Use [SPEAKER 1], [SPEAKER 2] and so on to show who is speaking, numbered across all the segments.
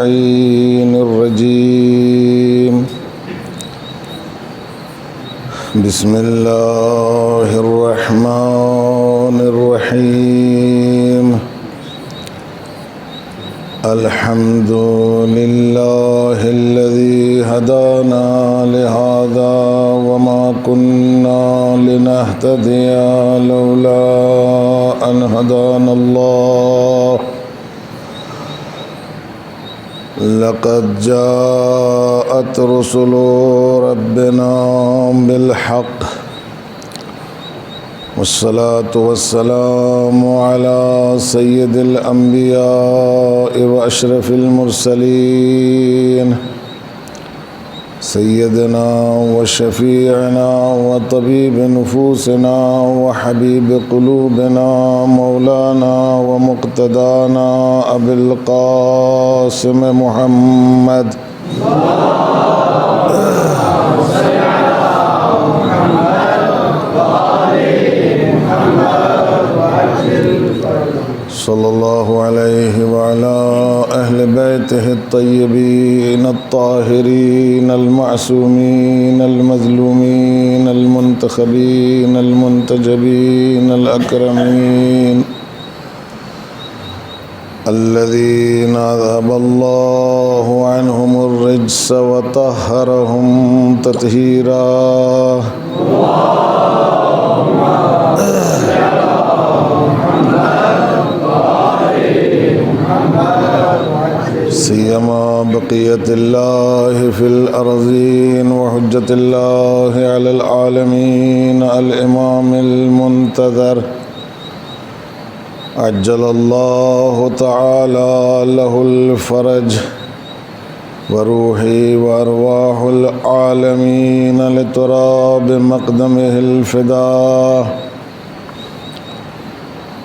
[SPEAKER 1] اللعين الرجيم بسم الله الرحمن الرحيم الحمد لله الذي هدانا لهذا وما كنا لنهتدي لولا أن هدانا الله لقد جاءت رسل ربنا بالحق والصلاة والسلام على سيد الأنبياء وأشرف المرسلين سيدنا وشفيعنا وطبيب نفوسنا وحبيب قلوبنا مولانا ومقتدانا أبي القاسم محمد صلى الله عليه وعلى أهل بيته الطيبين الطاهرين المعصومين المظلومين المنتخبين المنتجبين الأكرمين الذين أذهب الله عنهم الرجس وطهرهم تطهيرا سيما بقية الله في الأرضين وحجة الله على العالمين الإمام المنتظر عجل الله تعالى له الفرج وروحي وأرواح العالمين لتراب مقدمه الفداء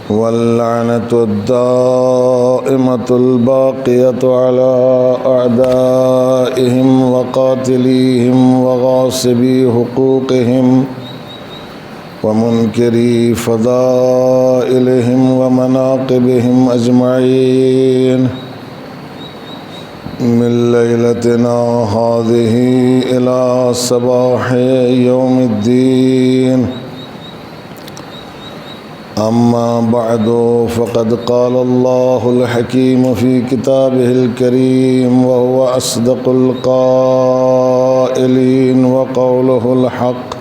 [SPEAKER 1] واللعنة الدائمة الباقية على أعدائهم وقاتليهم وغاصبي حقوقهم ومنكري فضائلهم ومناقبهم أجمعين من ليلتنا هذه إلى صباح يوم الدين أما بعد فقد قال الله الحكيم في كتابه الكريم وهو أصدق القائلين وقوله الحق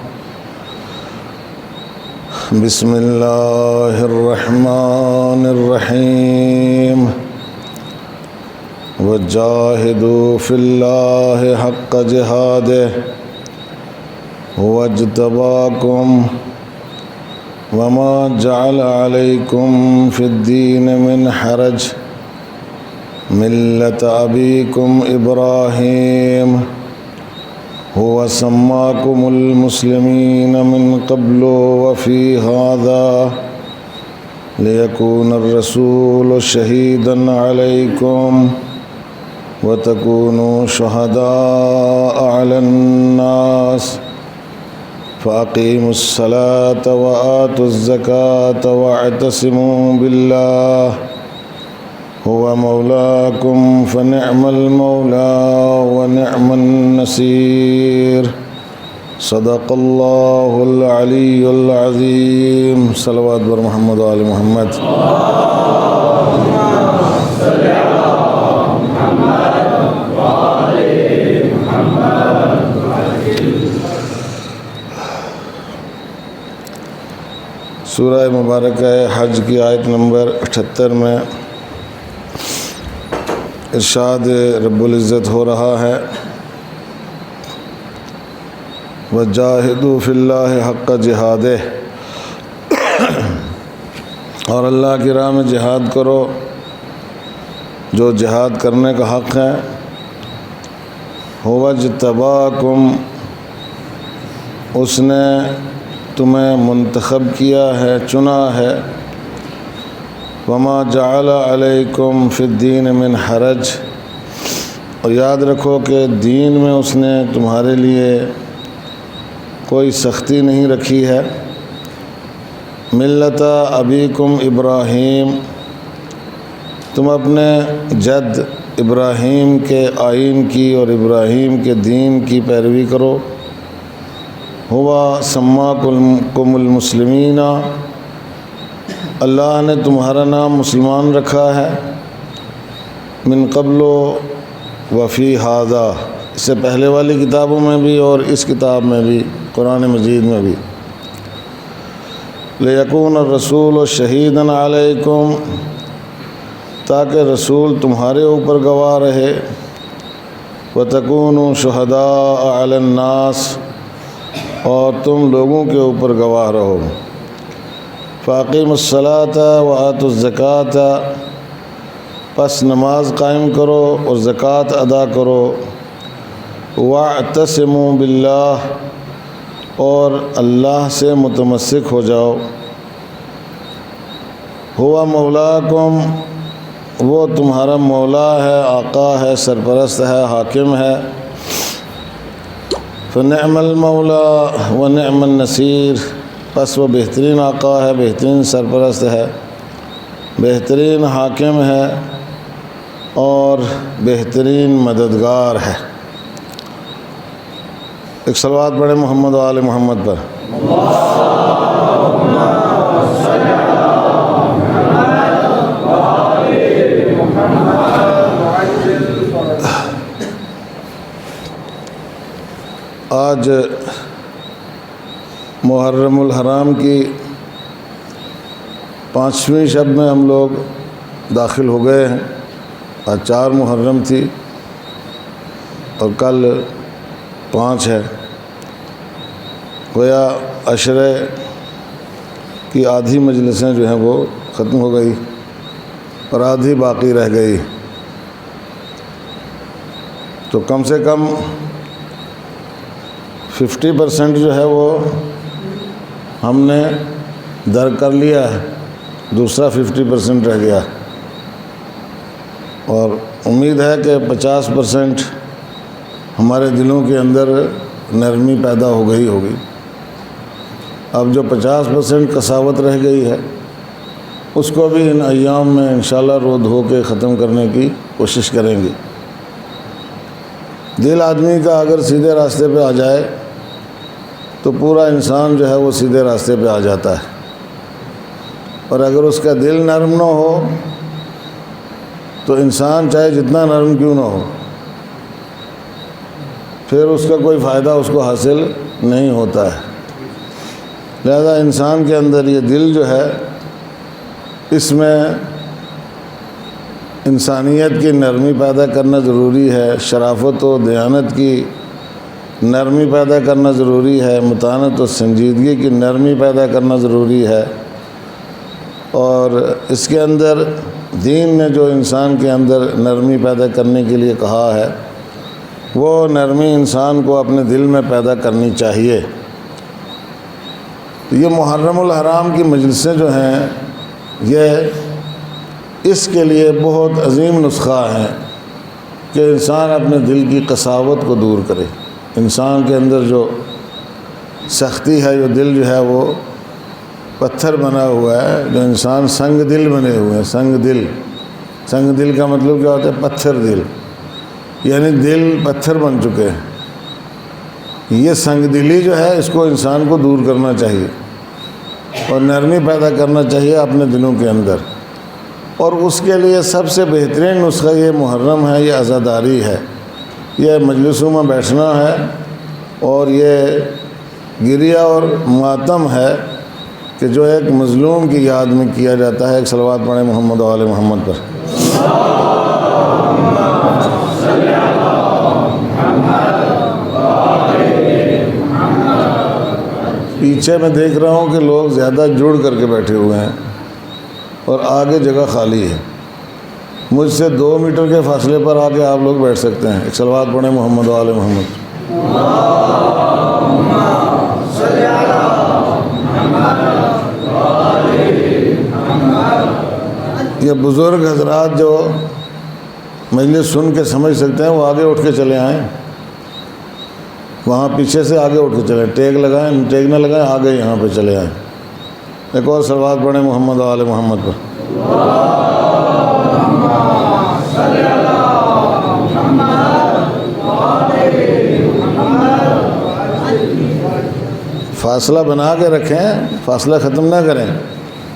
[SPEAKER 1] بسم الله الرحمن الرحيم وجاهدوا في الله حق جهاده هو اجتباكم وما جعل عليكم في الدين من حرج ملة أبيكم إبراهيم هو سماكم المسلمين من قبل وفي هذا ليكون الرسول شهيدا عليكم وتكونوا شهداء على الناس فأقيموا الصلاة وآتوا الزكاة واعتصموا بالله هو مولاكم فنعم المولى ونعم النصير صدق الله العلي العظيم صلوات بر محمد وآل محمد سورہ مبارکہ حج کی آیت نمبر 78 میں ارشاد رب العزت ہو رہا ہے وَجَاهِدُوا فِي اللَّهِ حَقَّ جِهَادِهِ اور اللہ کی راہ میں جہاد کرو جو جہاد کرنے کا حق ہے هُوَ اجْتَبَاكُمْ اس نے تمہیں منتخب کیا ہے چنا ہے وما جعل علیکم فی الدین من حرج اور یاد رکھو کہ دین میں اس نے تمہارے لیے کوئی سختی نہیں رکھی ہے ملت ابیکم ابراہیم تم اپنے جد ابراہیم کے آئین کی اور ابراہیم کے دین کی پیروی کرو۔ ہوا سماکم المسلمین، اللہ نے تمہارا نام مسلمان رکھا ہے، من قبل و فی ھذا، اس سے پہلے والی کتابوں میں بھی اور اس کتاب میں بھی، قرآن مجید میں بھی۔ لیکون الرسول شہیدا علیکم، تاکہ رسول تمہارے اوپر گواہ رہے، وتکونوا شہداء علی الناس، اور تم لوگوں کے اوپر گواہ رہو۔ فاقیموا الصلاۃ وآتوا الزکوٰۃ، پس نماز قائم کرو اور زکوٰۃ ادا کرو۔ واعتصموا باللہ، اور اللہ سے متمسک ہو جاؤ۔ ہوا مولاکم، وہ تمہارا مولا ہے، آقا ہے، سرپرست ہے، حاکم ہے۔ فنعم المولا ونعم النصیر، پس وہ بہترین آقا ہے، بہترین سرپرست ہے، بہترین حاکم ہے اور بہترین مددگار ہے۔ ایک صلوات پڑھیں محمد و آل محمد پر۔ آج محرم الحرام کی 5ویں شب میں ہم لوگ داخل ہو گئے ہیں۔ آج 4 محرم تھی اور کل 5 ہے۔ گویا عشرے کی آدھی مجلسیں جو ہیں وہ ختم ہو گئی اور آدھی باقی رہ گئی، تو کم سے کم 50% جو ہے وہ ہم نے درک کر لیا ہے، دوسرا 50% رہ گیا، اور امید ہے کہ 50% ہمارے دلوں کے اندر نرمی پیدا ہو گئی ہوگی۔ اب جو 50% قساوت رہ گئی ہے اس کو بھی ان ایام میں انشاءاللہ رو دھو کے ختم کرنے کی کوشش کریں گے۔ دل آدمی کا اگر سیدھے راستے پہ آ جائے تو پورا انسان جو ہے وہ سیدھے راستے پہ آ جاتا ہے، اور اگر اس کا دل نرم نہ ہو تو انسان چاہے جتنا نرم کیوں نہ ہو، پھر اس کا کوئی فائدہ اس کو حاصل نہیں ہوتا ہے۔ لہذا انسان کے اندر یہ دل جو ہے، اس میں انسانیت کی نرمی پیدا کرنا ضروری ہے، شرافت و دیانت کی نرمی پیدا کرنا ضروری ہے، متانت و سنجیدگی کی نرمی پیدا کرنا ضروری ہے، اور اس کے اندر دین نے جو انسان کے اندر نرمی پیدا کرنے کے لیے کہا ہے وہ نرمی انسان کو اپنے دل میں پیدا کرنی چاہیے۔ یہ محرم الحرام کی مجلسیں جو ہیں یہ اس کے لیے بہت عظیم نسخہ ہیں کہ انسان اپنے دل کی قساوت کو دور کرے۔ انسان کے اندر جو سختی ہے، جو دل جو ہے وہ پتھر بنا ہوا ہے، جو انسان سنگ دل بنے ہوئے ہیں، سنگ دل کا مطلب کیا ہوتا ہے؟ پتھر دل، یعنی دل پتھر بن چکے ہیں۔ یہ سنگ دلی جو ہے اس کو انسان کو دور کرنا چاہیے اور نرمی پیدا کرنا چاہیے اپنے دلوں کے اندر، اور اس کے لیے سب سے بہترین نسخہ یہ محرم ہے، یہ عزاداری ہے، یہ مجلسوں میں بیٹھنا ہے، اور یہ گریہ اور ماتم ہے کہ جو ایک مظلوم کی یاد میں کیا جاتا ہے۔ ایک صلوات پڑھیں محمد و آل محمد پر۔ پیچھے میں دیکھ رہا ہوں کہ لوگ زیادہ جڑ کر کے بیٹھے ہوئے ہیں اور آگے جگہ خالی ہے۔ مجھ سے 2 میٹر کے فاصلے پر آ کے آپ لوگ بیٹھ سکتے ہیں۔ ایک صلوات پڑھیں محمد و آل محمد۔ یہ بزرگ حضرات جو مجلس سن کے سمجھ سکتے ہیں وہ آگے اٹھ کے چلے آئیں، وہاں پیچھے سے آگے اٹھ کے چلیں، ٹیک لگائیں، ٹیک نہ لگائیں، آگے یہاں پہ چلے آئیں۔ ایک اور صلوات پڑھیں محمد و آل محمد پر۔ فاصلہ بنا کے رکھیں، فاصلہ ختم نہ کریں،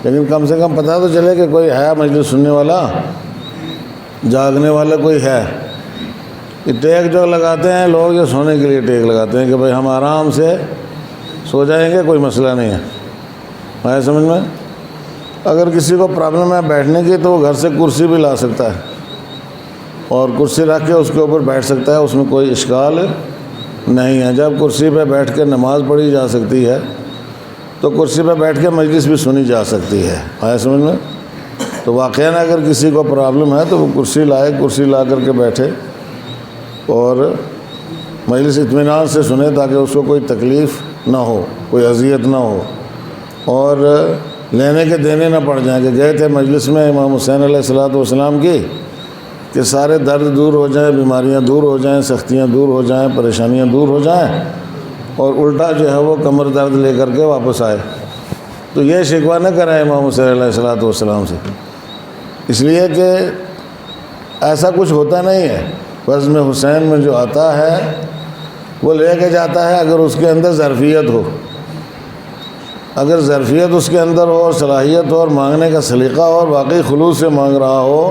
[SPEAKER 1] لیکن کم سے کم پتہ تو چلے کہ کوئی ہے مجلس سننے والا، جاگنے والا کوئی ہے۔ یہ ٹیک جو لگاتے ہیں لوگ، یہ سونے کے لیے ٹیک لگاتے ہیں کہ بھائی ہم آرام سے سو جائیں گے، کوئی مسئلہ نہیں ہے۔ آیا سمجھ میں؟ اگر کسی کو پرابلم ہے بیٹھنے کی تو وہ گھر سے کرسی بھی لا سکتا ہے اور کرسی رکھ کے اس کے اوپر بیٹھ سکتا ہے، اس میں کوئی اشکال نہیں ہے۔ جب کرسی پہ بیٹھ کے نماز پڑھی جا سکتی ہے تو کرسی پہ بیٹھ کے مجلس بھی سنی جا سکتی ہے۔ آیا سمجھ میں؟ تو واقعاً اگر کسی کو پرابلم ہے تو وہ کرسی لائے، کرسی لا کر کے بیٹھے اور مجلس اطمینان سے سنے تاکہ اس کو کوئی تکلیف نہ ہو، کوئی اذیت نہ ہو، اور لینے کے دینے نہ پڑ جائیں کہ گئے تھے مجلس میں امام حسین علیہ السلام کی کہ سارے درد دور ہو جائیں، بیماریاں دور ہو جائیں، سختیاں دور ہو جائیں، پریشانیاں دور ہو جائیں، اور الٹا جو ہے وہ کمر درد لے کر کے واپس آئے۔ تو یہ شکوہ نہ کریں امام حسین علیہ السلام سے، اس لیے کہ ایسا کچھ ہوتا نہیں ہے۔ بزم حسین میں جو آتا ہے وہ لے کے جاتا ہے اگر اس کے اندر ظرفیت ہو، اگر ظرفیت اس کے اندر ہو اور صلاحیت ہو اور مانگنے کا سلیقہ ہو اور واقعی خلوص سے مانگ رہا ہو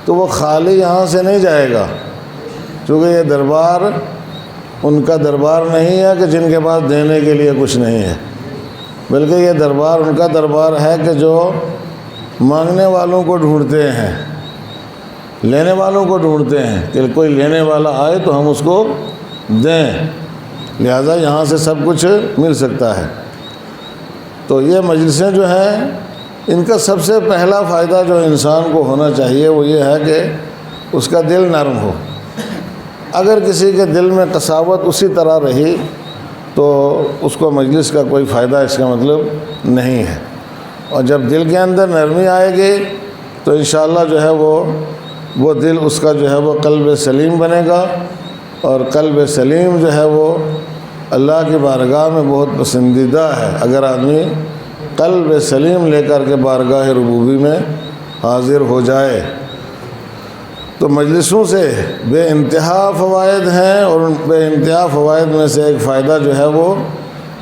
[SPEAKER 1] تو وہ خالی یہاں سے نہیں جائے گا، کیونکہ یہ دربار ان کا دربار نہیں ہے کہ جن کے پاس دینے کے لیے کچھ نہیں ہے، بلکہ یہ دربار ان کا دربار ہے کہ جو مانگنے والوں کو ڈھونڈتے ہیں، لینے والوں کو ڈھونڈتے ہیں کہ کوئی لینے والا آئے تو ہم اس کو دیں، لہذا یہاں سے سب کچھ مل سکتا ہے۔ تو یہ مجلسیں جو ہیں ان کا سب سے پہلا فائدہ جو انسان کو ہونا چاہیے وہ یہ ہے کہ اس کا دل نرم ہو۔ اگر کسی کے دل میں قساوت اسی طرح رہی تو اس کو مجلس کا کوئی فائدہ اس کا مطلب نہیں ہے، اور جب دل کے اندر نرمی آئے گی تو انشاءاللہ جو ہے وہ دل اس کا جو ہے وہ قلب سلیم بنے گا، اور قلب سلیم جو ہے وہ اللہ کی بارگاہ میں بہت پسندیدہ ہے۔ اگر آدمی قلب سلیم لے کر کے بارگاہ ربوبی میں حاضر ہو جائے تو مجلسوں سے بے انتہا فوائد ہیں، اور ان بے انتہا فوائد میں سے ایک فائدہ جو ہے وہ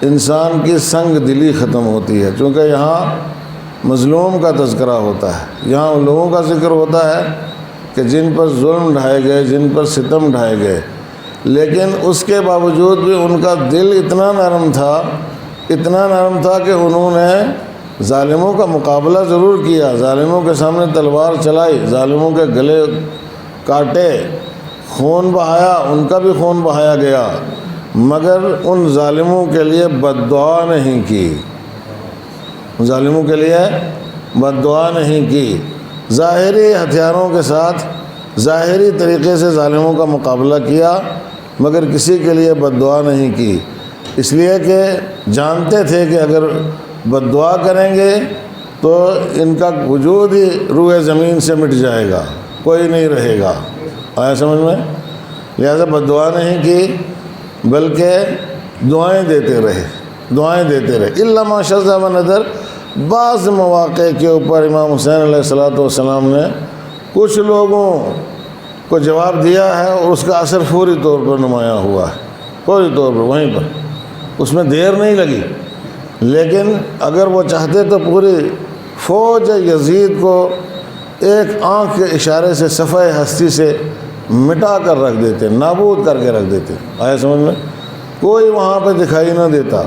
[SPEAKER 1] انسان کی سنگ دلی ختم ہوتی ہے، چونکہ یہاں مظلوم کا تذکرہ ہوتا ہے، یہاں ان لوگوں کا ذکر ہوتا ہے کہ جن پر ظلم ڈھائے گئے، جن پر ستم ڈھائے گئے، لیکن اس کے باوجود بھی ان کا دل اتنا نرم تھا کہ انہوں نے ظالموں کا مقابلہ ضرور کیا، ظالموں کے سامنے تلوار چلائی، ظالموں کے گلے کاٹے، خون بہایا، ان کا بھی خون بہایا گیا، مگر ان ظالموں کے لیے بد دعا نہیں کی، ظالموں کے لیے بد دعا نہیں کی، ظاہری ہتھیاروں کے ساتھ ظاہری طریقے سے ظالموں کا مقابلہ کیا، مگر کسی کے لیے بد دعا نہیں کی، اس لیے کہ جانتے تھے کہ اگر بد دعا کریں گے تو ان کا وجود ہی روئے زمین سے مٹ جائے گا، کوئی نہیں رہے گا۔ آیا سمجھ میں؟ لہذا بد دعا نہیں کی بلکہ دعائیں دیتے رہے۔ الا ما شذ و نظر، بعض مواقع کے اوپر امام حسین علیہ السلام نے کچھ لوگوں کو جواب دیا ہے اور اس کا اثر فوری طور پر نمایاں ہوا ہے، فوری طور پر وہیں پر، اس میں دیر نہیں لگی، لیکن اگر وہ چاہتے تو پوری فوج یزید کو ایک آنکھ کے اشارے سے صفحہ ہستی سے مٹا کر رکھ دیتے، نابود کر کے رکھ دیتے۔ آیا سمجھ میں؟ کوئی وہاں پہ دکھائی نہ دیتا،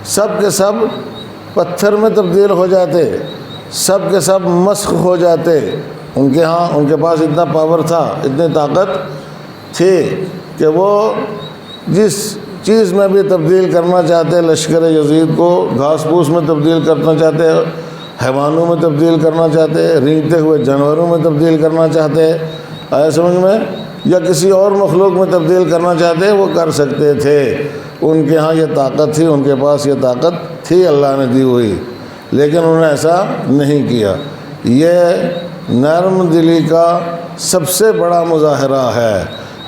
[SPEAKER 1] سب کے سب پتھر میں تبدیل ہو جاتے، سب کے سب مسخ ہو جاتے۔ ان کے پاس اتنا پاور تھا، اتنی طاقت تھی کہ وہ جس چیز میں بھی تبدیل کرنا چاہتے، لشکر یزید کو گھاس پھوس میں تبدیل کرنا چاہتے، حیوانوں میں تبدیل کرنا چاہتے، رینگتے ہوئے جانوروں میں تبدیل کرنا چاہتے، آیا سمجھ میں، یا کسی اور مخلوق میں تبدیل کرنا چاہتے، وہ کر سکتے تھے۔ ان کے ہاں یہ طاقت تھی، ان کے پاس یہ طاقت تھی اللہ نے دی ہوئی، لیکن انہوں نے ایسا نہیں کیا۔ یہ نرم دلی کا سب سے بڑا مظاہرہ ہے،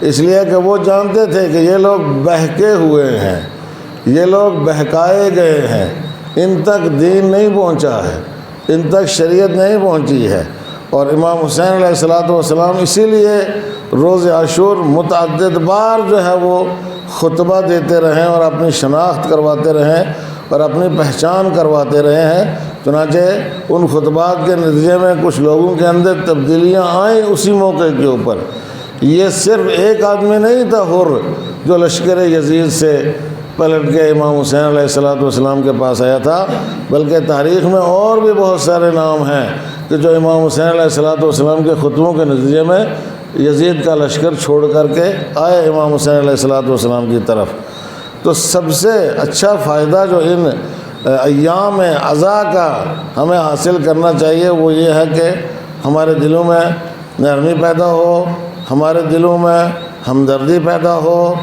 [SPEAKER 1] اس لیے کہ وہ جانتے تھے کہ یہ لوگ بہکے ہوئے ہیں، یہ لوگ بہکائے گئے ہیں، ان تک دین نہیں پہنچا ہے، ان تک شریعت نہیں پہنچی ہے۔ اور امام حسین علیہ السلام اسی لیے روز عاشور متعدد بار جو ہے وہ خطبہ دیتے رہیں اور اپنی شناخت کرواتے رہیں اور اپنی پہچان کرواتے رہے ہیں۔ چنانچہ ان خطبات کے نتیجے میں کچھ لوگوں کے اندر تبدیلیاں آئیں اسی موقع کے اوپر۔ یہ صرف ایک آدمی نہیں تھا حر جو لشکر یزید سے پلٹ کے امام حسین علیہ السلام کے پاس آیا تھا، بلکہ تاریخ میں اور بھی بہت سارے نام ہیں کہ جو امام حسین علیہ السلام کے خطبوں کے نتیجے میں یزید کا لشکر چھوڑ کر کے آئے امام حسین علیہ السلام کی طرف۔ تو سب سے اچھا فائدہ جو ان ایام عزا کا ہمیں حاصل کرنا چاہیے وہ یہ ہے کہ ہمارے دلوں میں نرمی پیدا ہو، ہمارے دلوں میں ہمدردی پیدا ہو،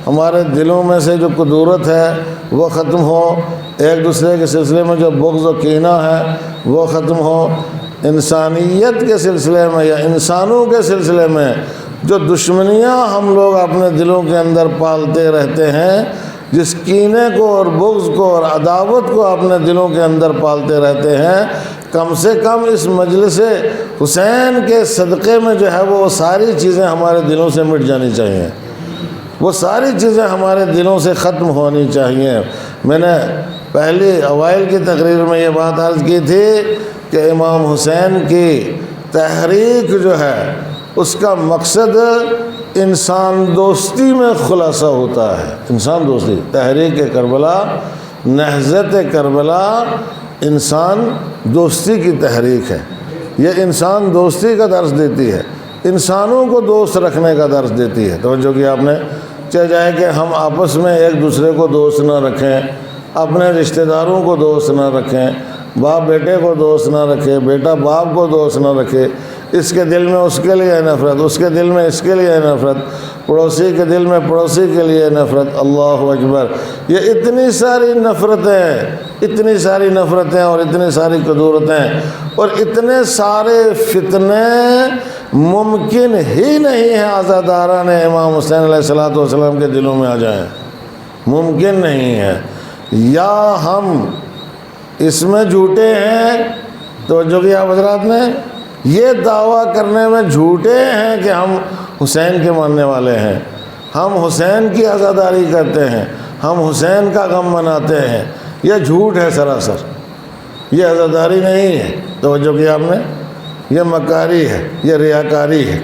[SPEAKER 1] ہمارے دلوں میں سے جو کدورت ہے وہ ختم ہو، ایک دوسرے کے سلسلے میں جو بغض و کینہ ہے وہ ختم ہو، انسانیت کے سلسلے میں یا انسانوں کے سلسلے میں جو دشمنیاں ہم لوگ اپنے دلوں کے اندر پالتے رہتے ہیں، جس کینے کو اور بغض کو اور عداوت کو اپنے دلوں کے اندر پالتے رہتے ہیں، کم سے کم اس مجلس حسین کے صدقے میں جو ہے وہ ساری چیزیں ہمارے دلوں سے مٹ جانی چاہیے، وہ ساری چیزیں ہمارے دلوں سے ختم ہونی چاہیے۔ میں نے پہلی اوائل کی تقریر میں یہ بات عرض کی تھی کہ امام حسین کی تحریک جو ہے اس کا مقصد انسان دوستی میں خلاصہ ہوتا ہے۔ انسان دوستی، تحریک کربلا، نہضت کربلا انسان دوستی کی تحریک ہے۔ یہ انسان دوستی کا درس دیتی ہے، انسانوں کو دوست رکھنے کا درس دیتی ہے۔ توجہ کی آپ نے، چاہے جائے کہ ہم آپس میں ایک دوسرے کو دوست نہ رکھیں، اپنے رشتہ داروں کو دوست نہ رکھیں، باپ بیٹے کو دوست نہ رکھے، بیٹا باپ کو دوست نہ رکھے، اس کے دل میں اس کے لیے نفرت، اس کے دل میں اس کے لیے نفرت، پڑوسی کے دل میں پڑوسی کے لیے نفرت۔ اللہ اکبر! یہ اتنی ساری نفرتیں اور اتنی ساری کدورتیں اور اتنے سارے فتنے ممکن ہی نہیں ہے عزاداران امام حسین علیہ السلام کے دلوں میں آ جائیں، ممکن نہیں ہے۔ یا ہم اس میں جھوٹے ہیں، توجہ کی آپ حضرات نے، یہ دعویٰ کرنے میں جھوٹے ہیں کہ ہم حسین کے ماننے والے ہیں، ہم حسین کی عزاداری کرتے ہیں، ہم حسین کا غم مناتے ہیں، یہ جھوٹ ہے سراسر، یہ عزاداری نہیں ہے۔ توجہ کی آپ نے، یہ مکاری ہے، یہ ریاکاری ہے۔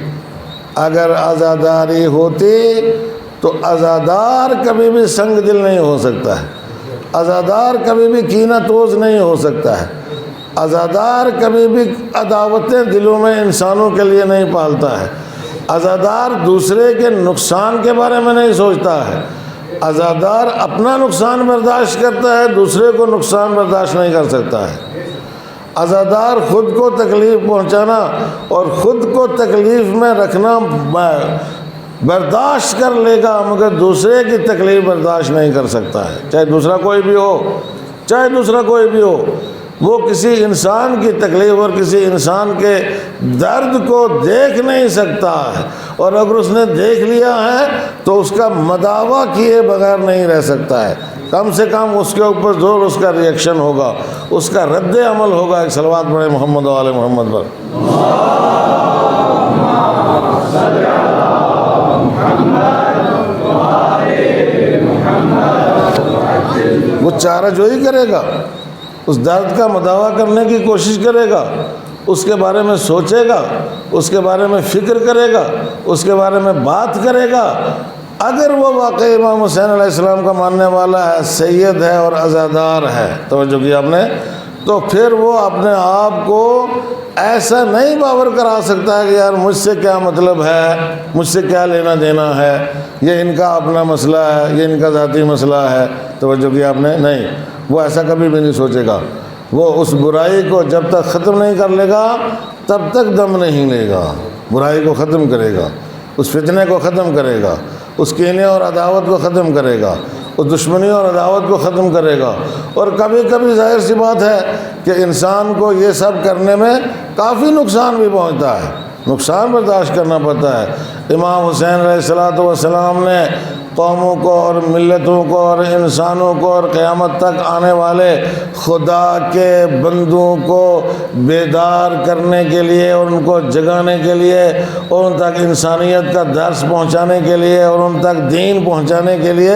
[SPEAKER 1] اگر عزاداری ہوتی تو عزادار کبھی بھی سنگ دل نہیں ہو سکتا ہے، عزادار کبھی بھی کینہ توز نہیں ہو سکتا ہے، عزادار کبھی بھی عداوتیں دلوں میں انسانوں کے لیے نہیں پالتا ہے، عزادار دوسرے کے نقصان کے بارے میں نہیں سوچتا ہے، عزادار اپنا نقصان برداشت کرتا ہے، دوسرے کو نقصان برداشت نہیں کر سکتا ہے۔ عزادار خود کو تکلیف پہنچانا اور خود کو تکلیف میں رکھنا برداشت کر لے گا، مگر دوسرے کی تکلیف برداشت نہیں کر سکتا ہے، چاہے دوسرا کوئی بھی ہو، وہ کسی انسان کی تکلیف اور کسی انسان کے درد کو دیکھ نہیں سکتا ہے، اور اگر اس نے دیکھ لیا ہے تو اس کا مداوع کیے بغیر نہیں رہ سکتا ہے، کم سے کم اس کے اوپر زور اس کا ریئیکشن ہوگا، اس کا رد عمل ہوگا۔ ایک صلوات پڑھیں محمد و آل محمد پر۔ وہ چارہ جوئی کرے گا، اس درد کا مداوع کرنے کی کوشش کرے گا، اس کے بارے میں سوچے گا، اس کے بارے میں فکر کرے گا، اس کے بارے میں بات کرے گا۔ اگر وہ واقعی امام حسین علیہ السلام کا ماننے والا ہے، سید ہے اور عزادار ہے، توجہ کی آپ نے، تو پھر وہ اپنے آپ کو ایسا نہیں باور کرا سکتا ہے کہ یار مجھ سے کیا مطلب ہے، مجھ سے کیا لینا دینا ہے، یہ ان کا اپنا مسئلہ ہے، یہ ان کا ذاتی مسئلہ ہے۔ توجہ کی آپ نے، نہیں، وہ ایسا کبھی بھی نہیں سوچے گا۔ وہ اس برائی کو جب تک ختم نہیں کر لے گا تب تک دم نہیں لے گا، برائی کو ختم کرے گا، اس فتنے کو ختم کرے گا، اس کینے اور عداوت کو ختم کرے گا، اس دشمنی اور عداوت کو ختم کرے گا۔ اور کبھی کبھی ظاہر سی بات ہے کہ انسان کو یہ سب کرنے میں کافی نقصان بھی پہنچتا ہے، نقصان برداشت کرنا پڑتا ہے۔ امام حسین علیہ السلام نے قوموں کو اور ملتوں کو اور انسانوں کو اور قیامت تک آنے والے خدا کے بندوں کو بیدار کرنے کے لیے اور ان کو جگانے کے لیے اور ان تک انسانیت کا درس پہنچانے کے لیے اور ان تک دین پہنچانے کے لیے،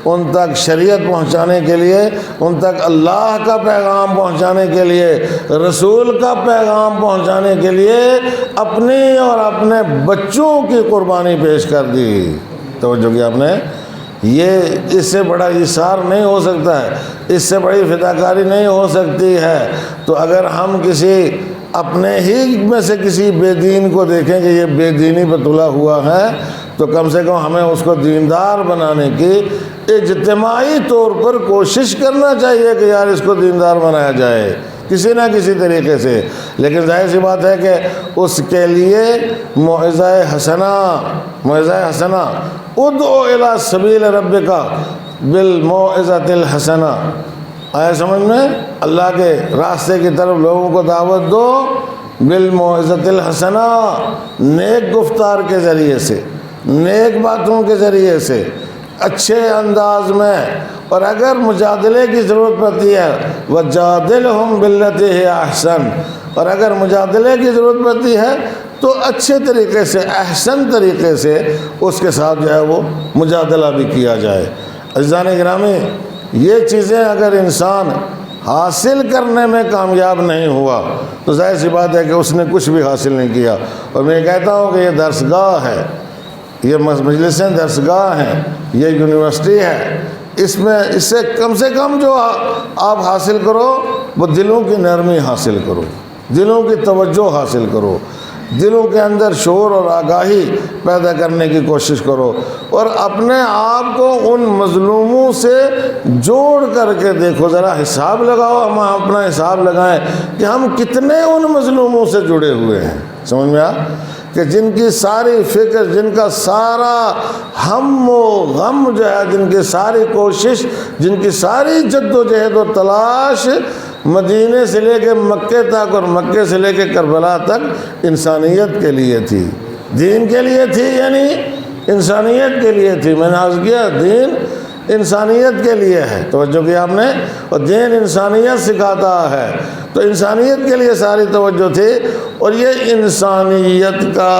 [SPEAKER 1] ان تک شریعت پہنچانے کے لیے، ان تک اللہ کا پیغام پہنچانے کے لیے، رسول کا پیغام پہنچانے کے لیے اپنی اور اپنے بچوں کی قربانی پیش کر دی۔ توجہ کی آپ نے، یہ اس سے بڑا ایثار نہیں ہو سکتا ہے، اس سے بڑی فداکاری نہیں ہو سکتی ہے۔ تو اگر ہم کسی اپنے ہی میں سے کسی بے دین کو دیکھیں کہ یہ بے دینی پہ تلا ہوا ہے، تو کم سے کم ہمیں اس کو دیندار بنانے کی اجتماعی طور پر کوشش کرنا چاہیے کہ یار اس کو دیندار بنایا جائے کسی نہ کسی طریقے سے۔ لیکن ظاہر سی بات ہے کہ اس کے لیے موعظہ حسنہ ادعو الی سبیل ربک بالموعظۃ الحسنہ، آیا سمجھ میں؟ اللہ کے راستے کی طرف لوگوں کو دعوت دو بالموعظۃ الحسنہ، نیک گفتار کے ذریعے سے، نیک باتوں کے ذریعے سے، اچھے انداز میں۔ اور اگر مجادلے کی ضرورت پڑتی ہے وَجَادِلْهُمْ بِالَّتِي هِيَ أَحْسَنُ، اور اگر مجادلے کی ضرورت پڑتی ہے تو اچھے طریقے سے، احسن طریقے سے اس کے ساتھ جو ہے وہ مجادلہ بھی کیا جائے۔ عزیزان گرامی، یہ چیزیں اگر انسان حاصل کرنے میں کامیاب نہیں ہوا تو ظاہر سی بات ہے کہ اس نے کچھ بھی حاصل نہیں کیا۔ اور میں کہتا ہوں کہ یہ درسگاہ ہے، یہ مجلسیں درسگاہ ہیں، یہ یونیورسٹی ہے، اس سے کم جو آپ حاصل کرو وہ دلوں کی نرمی حاصل کرو، دلوں کی توجہ حاصل کرو، دلوں کے اندر شعور اور آگاہی پیدا کرنے کی کوشش کرو، اور اپنے آپ کو ان مظلوموں سے جوڑ کر کے دیکھو، ذرا حساب لگاؤ، ہم اپنا حساب لگائیں کہ ہم کتنے ان مظلوموں سے جڑے ہوئے ہیں۔ سمجھ میں کہ جن کی ساری فکر، جن کا سارا ہم و غم جو ہے، جن کی ساری کوشش، جن کی ساری جد و جہد و تلاش مدینے سے لے کے مکے تک اور مکے سے لے کے کربلا تک انسانیت کے لیے تھی، دین کے لیے تھی، یعنی انسانیت کے لیے تھی۔ میں نے عرض کیا دین انسانیت کے لیے ہے، توجہ کی آپ نے، اور دین انسانیت سکھاتا ہے، تو انسانیت کے لیے ساری توجہ تھی۔ اور یہ انسانیت کا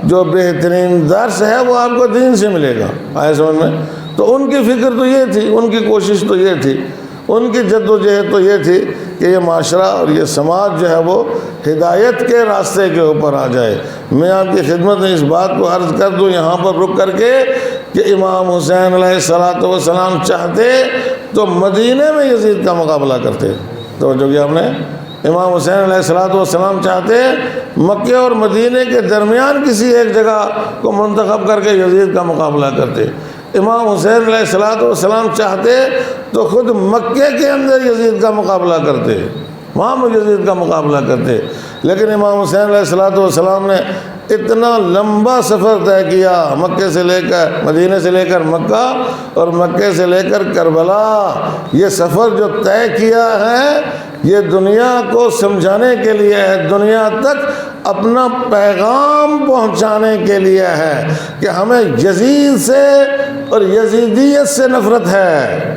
[SPEAKER 1] جو بہترین درس ہے وہ آپ کو دین سے ملے گا، آئے سمجھ میں؟ تو ان کی فکر تو یہ تھی، ان کی کوشش تو یہ تھی، ان کی جد و جہد تو یہ تھی کہ یہ معاشرہ اور یہ سماج جو ہے وہ ہدایت کے راستے کے اوپر آ جائے۔ میں آپ کی خدمت میں اس بات کو عرض کر دوں یہاں پر رک کر کے کہ امام حسین علیہ السلام چاہتے تو مدینے میں یزید کا مقابلہ کرتے۔ تو جو کہ ہم نے امام حسین علیہ السلام چاہتے مکے اور مدینے کے درمیان کسی ایک جگہ کو منتخب کر کے یزید کا مقابلہ کرتے۔ امام حسین علیہ السلام چاہتے تو خود مکے کے اندر یزید کا مقابلہ کرتے، وہاں یزید کا مقابلہ کرتے۔ لیکن امام حسین علیہ السلام نے اتنا لمبا سفر طے کیا، مکے سے لے کر مدینے سے لے کر مکہ اور مکے سے لے کر کربلا، یہ سفر جو طے کیا ہے یہ دنیا کو سمجھانے کے لیے ہے، دنیا تک اپنا پیغام پہنچانے کے لیے ہے کہ ہمیں یزید سے اور یزیدیت سے نفرت ہے،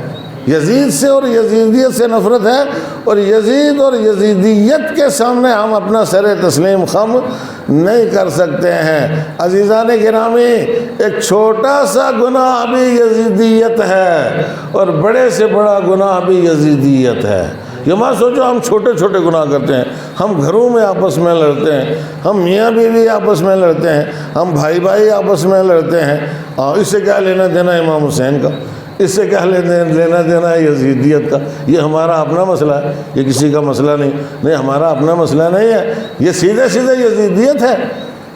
[SPEAKER 1] یزید سے اور یزیدیت سے نفرت ہے، اور یزید اور یزیدیت کے سامنے ہم اپنا سر تسلیم خم نہیں کر سکتے ہیں۔ عزیزان گرامی، ایک چھوٹا سا گناہ بھی یزیدیت ہے اور بڑے سے بڑا گناہ بھی یزیدیت ہے۔ یہ مت سوچو ہم چھوٹے چھوٹے گناہ کرتے ہیں، ہم گھروں میں آپس میں لڑتے ہیں، ہم میاں بیوی آپس میں لڑتے ہیں، ہم بھائی بھائی آپس میں لڑتے ہیں، اس سے کیا لینا دینا امام حسین کا، اس سے کیا لینا دینا ہے یزیدیت کا؟ یہ ہمارا اپنا مسئلہ ہے، یہ کسی کا مسئلہ نہیں، ہمارا اپنا مسئلہ نہیں ہے، یہ سیدھے سیدھے یزیدیت ہے۔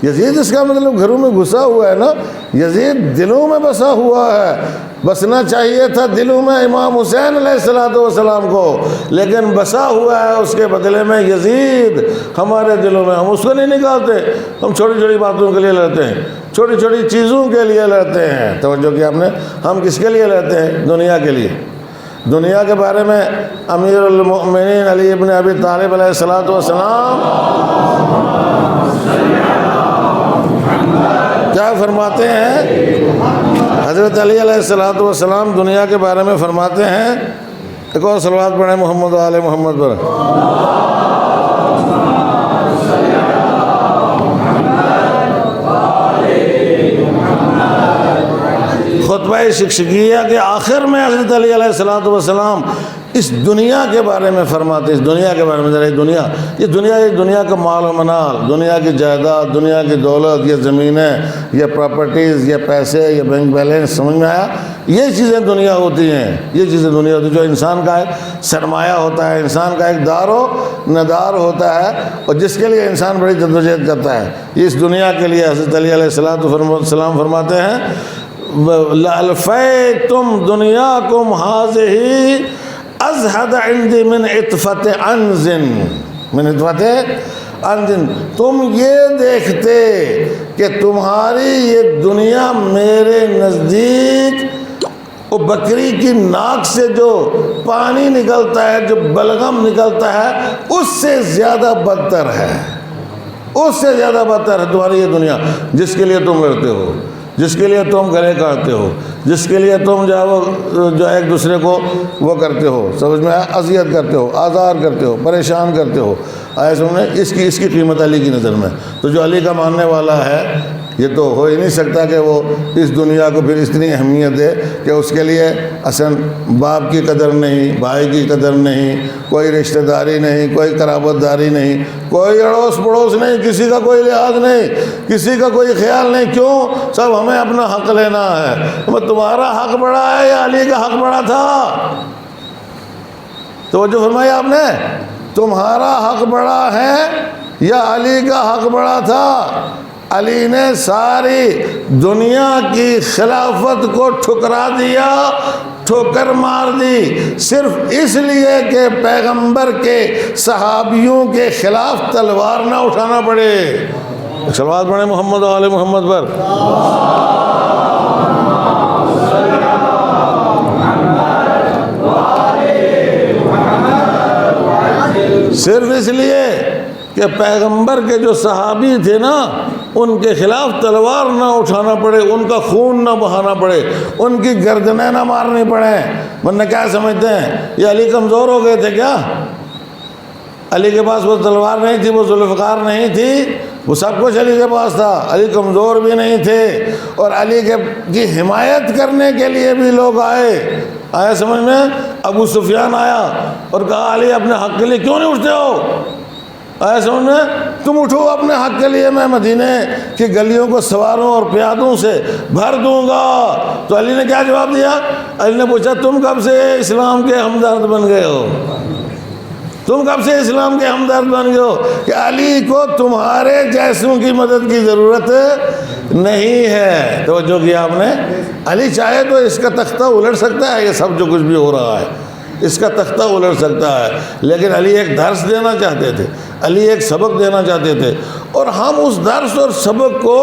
[SPEAKER 1] یزید اس کا مطلب گھروں میں گھسا ہوا ہے نا، یزید دلوں میں بسا ہوا ہے، بسنا چاہیے تھا دلوں میں امام حسین علیہ السلام کو، لیکن بسا ہوا ہے اس کے بدلے میں یزید ہمارے دلوں میں، ہم اس کو نہیں نکالتے، ہم چھوٹی چھوٹی باتوں کے لیے لڑتے ہیں، چھوٹی چھوٹی چیزوں کے لیے لڑتے ہیں۔ توجہ کی آپ نے، ہم کس کے لیے لڑتے ہیں؟ دنیا کے لیے۔ دنیا کے بارے میں امیر المؤمنین علی ابن ابی طالب علیہ السلام کیا فرماتے ہیں؟ حضرت علی علیہ الصلوۃ والسلام دنیا کے بارے میں فرماتے ہیں، ایک اور صلوات پڑھیں محمد و آل محمد پر۔ خطبہ شکشگیہ کے آخر میں حضرت علی علیہ الصلوۃ والسلام اس دنیا کے بارے میں فرماتے ہیں، اس دنیا کے بارے میں، ذرا یہ دنیا کا مال و منال، دنیا کی جائیداد، دنیا کی دولت، یہ زمینیں، یہ پراپرٹیز، یہ پیسے، یہ بینک بیلنس، سمجھ میں آیا؟ یہ چیزیں دنیا ہوتی ہیں، یہ چیزیں دنیا ہوتی ہیں جو انسان کا ایک سرمایہ ہوتا ہے، انسان کا ایک دار و ندار ہوتا ہے، اور جس کے لیے انسان بڑی جدوجہد کرتا ہے۔ اس دنیا کے لیے حضرت علی علیہ السلام فرماتے ہیں لَأَلْفَيْتُمْ دُنْيَاكُمْ هَٰذِهِ أَزْهَدَ عِنْدِي مِنْ عِطْفَةِ عَنْزٍ۔ تم یہ دیکھتے کہ تمہاری یہ دنیا میرے نزدیک وہ بکری کی ناک سے جو پانی نکلتا ہے، جو بلغم نکلتا ہے، اس سے زیادہ بدتر ہے، اس سے زیادہ بدتر ہے تمہاری یہ دنیا، جس کے لیے تم لڑتے ہو، جس کے لیے تم گلے کاٹتے ہو، جس کے لیے تم جو ایک دوسرے کو وہ کرتے ہو، سمجھ میں اذیت کرتے ہو، آزار کرتے ہو، پریشان کرتے ہو، آئے سمجھے؟ اس کی قیمت علی کی نظر میں تو جو علی کا ماننے والا ہے، یہ تو ہو ہی نہیں سکتا کہ وہ اس دنیا کو پھر اتنی اہمیت دے کہ اس کے لیے اصل باپ کی قدر نہیں، بھائی کی قدر نہیں، کوئی رشتہ داری نہیں، کوئی قرابت داری نہیں، کوئی اڑوس پڑوس نہیں، کسی کا کوئی لحاظ نہیں، کسی کا کوئی خیال نہیں۔ کیوں؟ سب ہمیں اپنا حق لینا ہے۔ تمہارا حق بڑا ہے یا علی کا حق بڑا تھا؟ توجہ فرمائی آپ نے؟ تمہارا حق بڑا ہے یا علی کا حق بڑا تھا؟ علی نے ساری دنیا کی خلافت کو ٹھکرا دیا، ٹھوکر مار دی، صرف اس لیے کہ پیغمبر کے صحابیوں کے خلاف تلوار نہ اٹھانا پڑے۔ صلوات پڑھیں محمد و آل محمد پر۔ صرف اس لیے کہ پیغمبر کے جو صحابی تھے نا، ان کے خلاف تلوار نہ اٹھانا پڑے، ان کا خون نہ بہانا پڑے، ان کی گردنیں نہ مارنی پڑیں۔ ورنہ کیا سمجھتے ہیں یہ علی کمزور ہو گئے تھے کیا؟ علی کے پاس وہ تلوار نہیں تھی، وہ ذوالفقار نہیں تھی، وہ سب کچھ علی کے پاس تھا، علی کمزور بھی نہیں تھے، اور علی کی حمایت کرنے کے لیے بھی لوگ آیا سمجھ میں؟ ابو سفیان آیا اور کہا علی اپنے حق کے لیے کیوں نہیں اٹھتے ہو؟ آیا سمجھ میں؟ تم اٹھو اپنے حق کے لیے، میں مدینے کی گلیوں کو سواروں اور پیادوں سے بھر دوں گا۔ تو علی نے کیا جواب دیا؟ علی نے پوچھا تم کب سے اسلام کے ہمدرد بن گئے ہو؟ تم کب سے اسلام کے ہمدرد بن گئے ہو کہ علی کو تمہارے جیسوں کی مدد کی ضرورت نہیں ہے؟ توجہ کیا آپ نے؟ علی چاہے تو اس کا تختہ الٹ سکتا ہے، یہ سب جو کچھ بھی ہو رہا ہے اس کا تختہ الٹ سکتا ہے، لیکن علی ایک درس دینا چاہتے تھے، علی ایک سبق دینا چاہتے تھے، اور ہم اس درس اور سبق کو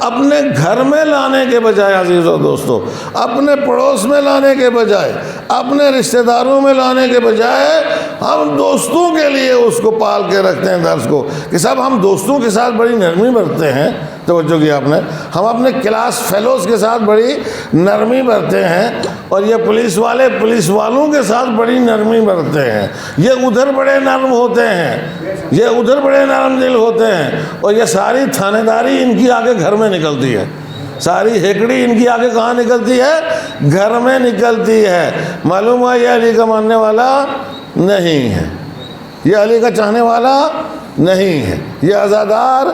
[SPEAKER 1] اپنے گھر میں لانے کے بجائے، عزیزو دوستو، اپنے پڑوس میں لانے کے بجائے، اپنے رشتہ داروں میں لانے کے بجائے، ہم دوستوں کے لیے اس کو پال کے رکھتے ہیں درس کو، کہ صاحب ہم دوستوں کے ساتھ بڑی نرمی برتتے ہیں۔ توجہ کیا آپ نے؟ ہم اپنے کلاس فیلوز کے ساتھ بڑی نرمی برتتے ہیں، اور یہ پولیس والے پولیس والوں کے ساتھ بڑی نرمی برتتے ہیں۔ یہ ادھر بڑے نرم ہوتے ہیں، یہ ادھر بڑے نرم دل ہوتے ہیں، اور یہ ساری تھانے داری ان کی آگے گھر میں نکلتی ہے، ساری ہیکڑی ان کی آگے کہاں نکلتی ہے؟ گھر میں نکلتی ہے۔ معلوم ہے یہ علی کا ماننے والا نہیں ہے، یہ علی کا چاہنے والا نہیں ہے، یہ عزادار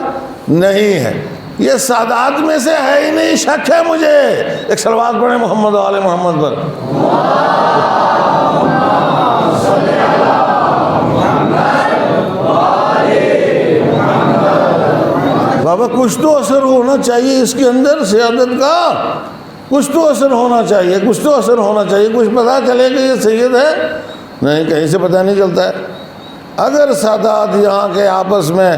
[SPEAKER 1] نہیں ہے، یہ سادات میں سے ہے ہی نہیں، شک ہے مجھے۔ ایک صلوات پڑھیں محمد و آل محمد پر۔ بابا کچھ تو اثر ہونا چاہیے اس کے اندر، سیادت کا کچھ تو اثر ہونا چاہیے، کچھ تو اثر ہونا چاہیے، کچھ پتہ چلے کہ یہ سید ہے؟ نہیں، کہیں سے پتہ نہیں چلتا ہے۔ اگر سادات یہاں کے آپس میں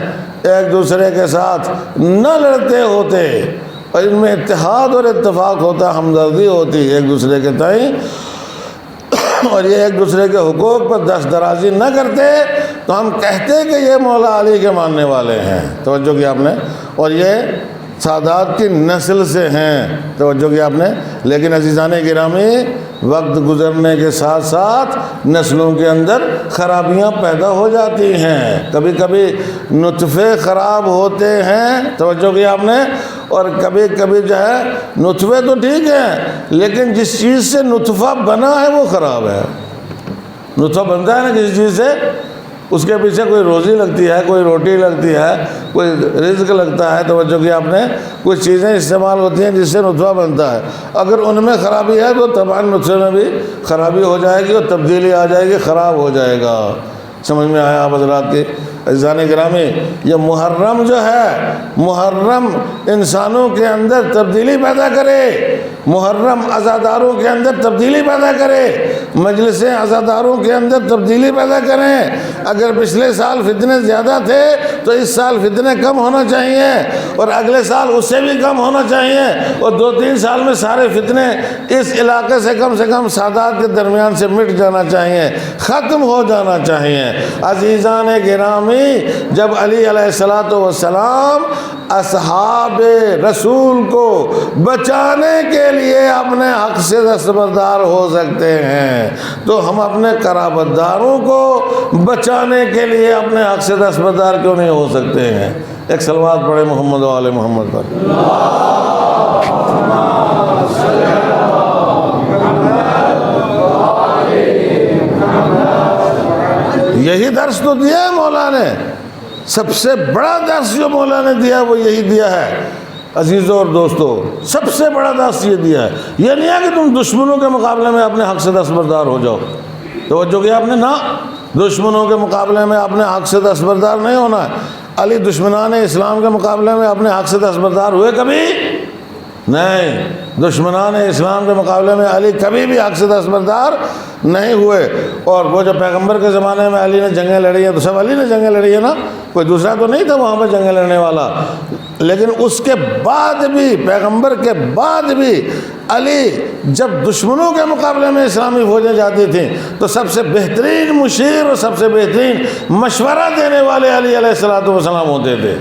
[SPEAKER 1] ایک دوسرے کے ساتھ نہ لڑتے ہوتے اور ان میں اتحاد اور اتفاق ہوتا، ہمدردی ہوتی ایک دوسرے کے تئیں، اور یہ ایک دوسرے کے حقوق پر دست درازی نہ کرتے، تو ہم کہتے کہ یہ مولا علی کے ماننے والے ہیں۔ توجہ کی آپ نے؟ اور یہ سادات کی نسل سے ہیں، توجہ کیا آپ نے۔ لیکن عزیزان گرامی، وقت گزرنے کے ساتھ ساتھ نسلوں کے اندر خرابیاں پیدا ہو جاتی ہیں، کبھی کبھی نطفے خراب ہوتے ہیں، توجہ کیا آپ نے، اور کبھی کبھی جو ہے نطفے تو ٹھیک ہیں لیکن جس چیز سے نطفہ بنا ہے وہ خراب ہے۔ نطفہ بنتا ہے نا کسی چیز سے، اس کے پیچھے کوئی روزی لگتی ہے، کوئی روٹی لگتی ہے، کوئی رزق لگتا ہے، توجہ کیا آپ نے، کچھ چیزیں استعمال ہوتی ہیں جس سے نطفہ بنتا ہے۔ اگر ان میں خرابی ہے تو طبعاً نطفے میں بھی خرابی ہو جائے گی اور تبدیلی آ جائے گی، خراب ہو جائے گا۔ سمجھ میں آیا آپ حضرات کی؟ عزیزان گرامی، یہ محرم جو ہے، محرم انسانوں کے اندر تبدیلی پیدا کرے، محرم عزاداروں کے اندر تبدیلی پیدا کرے، مجلسیں عزاداروں کے اندر تبدیلی پیدا کریں۔ اگر پچھلے سال فتنے زیادہ تھے تو اس سال فتنے کم ہونا چاہیے، اور اگلے سال اس سے بھی کم ہونا چاہیے، اور 2-3 سال میں سارے فتنے اس علاقے سے کم سادات کے درمیان سے مٹ جانا چاہیے، ختم ہو جانا چاہیے۔ عزیزان گرامی، جب علی علیہ السلام اصحاب رسول کو بچانے کے لیے اپنے حق سے دستبردار ہو سکتے ہیں تو ہم اپنے قرابت داروں کو بچانے کے لیے اپنے حق سے دستبردار کیوں نہیں ہو سکتے ہیں؟ ایک صلوات پڑھے محمد و آل محمد پر۔ یہی درس تو دیا ہے مولا نے، سب سے بڑا درس جو مولا نے دیا وہ یہی دیا ہے عزیزوں اور دوستو، سب سے بڑا درس یہ دیا ہے۔ یہ نہیں ہے کہ تم دشمنوں کے مقابلے میں اپنے حق سے دستبردار ہو جاؤ، توجہ کیا آپ نے، نہ، دشمنوں کے مقابلے میں اپنے حق سے دستبردار نہیں ہونا ہے۔ علی دشمنان اسلام کے مقابلے میں اپنے حق سے دستبردار ہوئے کبھی نہیں، دشمنان اسلام کے مقابلے میں علی کبھی بھی حق سے دستبردار نہیں ہوئے۔ اور وہ جو پیغمبر کے زمانے میں علی نے جنگیں لڑی ہیں تو سب علی نے جنگیں لڑی ہیں نا، کوئی دوسرا تو نہیں تھا وہاں پہ جنگیں لڑنے والا۔ لیکن اس کے بعد بھی، پیغمبر کے بعد بھی علی جب دشمنوں کے مقابلے میں اسلامی فوجیں جاتی تھیں تو سب سے بہترین مشیر اور سب سے بہترین مشورہ دینے والے علی علیہ السلام ہوتے تھے،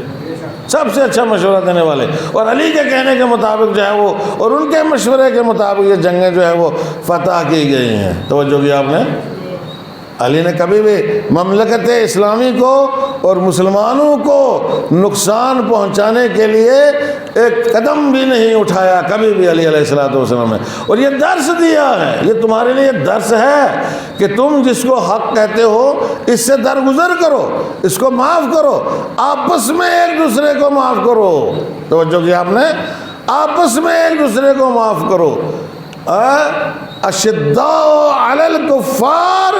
[SPEAKER 1] سب سے اچھا مشورہ دینے والے، اور علی کے کہنے کے مطابق جو ہے وہ، اور ان کے مشورے کے مطابق یہ جنگیں جو ہے وہ فتح کی گئی ہیں۔ توجہ کیا آپ نے، علی نے کبھی بھی مملکت اسلامی کو اور مسلمانوں کو نقصان پہنچانے کے لیے ایک قدم بھی نہیں اٹھایا، کبھی بھی علی علیہ السلام نے۔ اور یہ درس دیا ہے، یہ تمہارے لیے درس ہے کہ تم جس کو حق کہتے ہو اس سے درگزر کرو، اس کو معاف کرو، آپس میں ایک دوسرے کو معاف کرو۔ توجہ کیا آپ نے، آپس میں ایک دوسرے کو معاف کرو۔ اشداء علی الکفار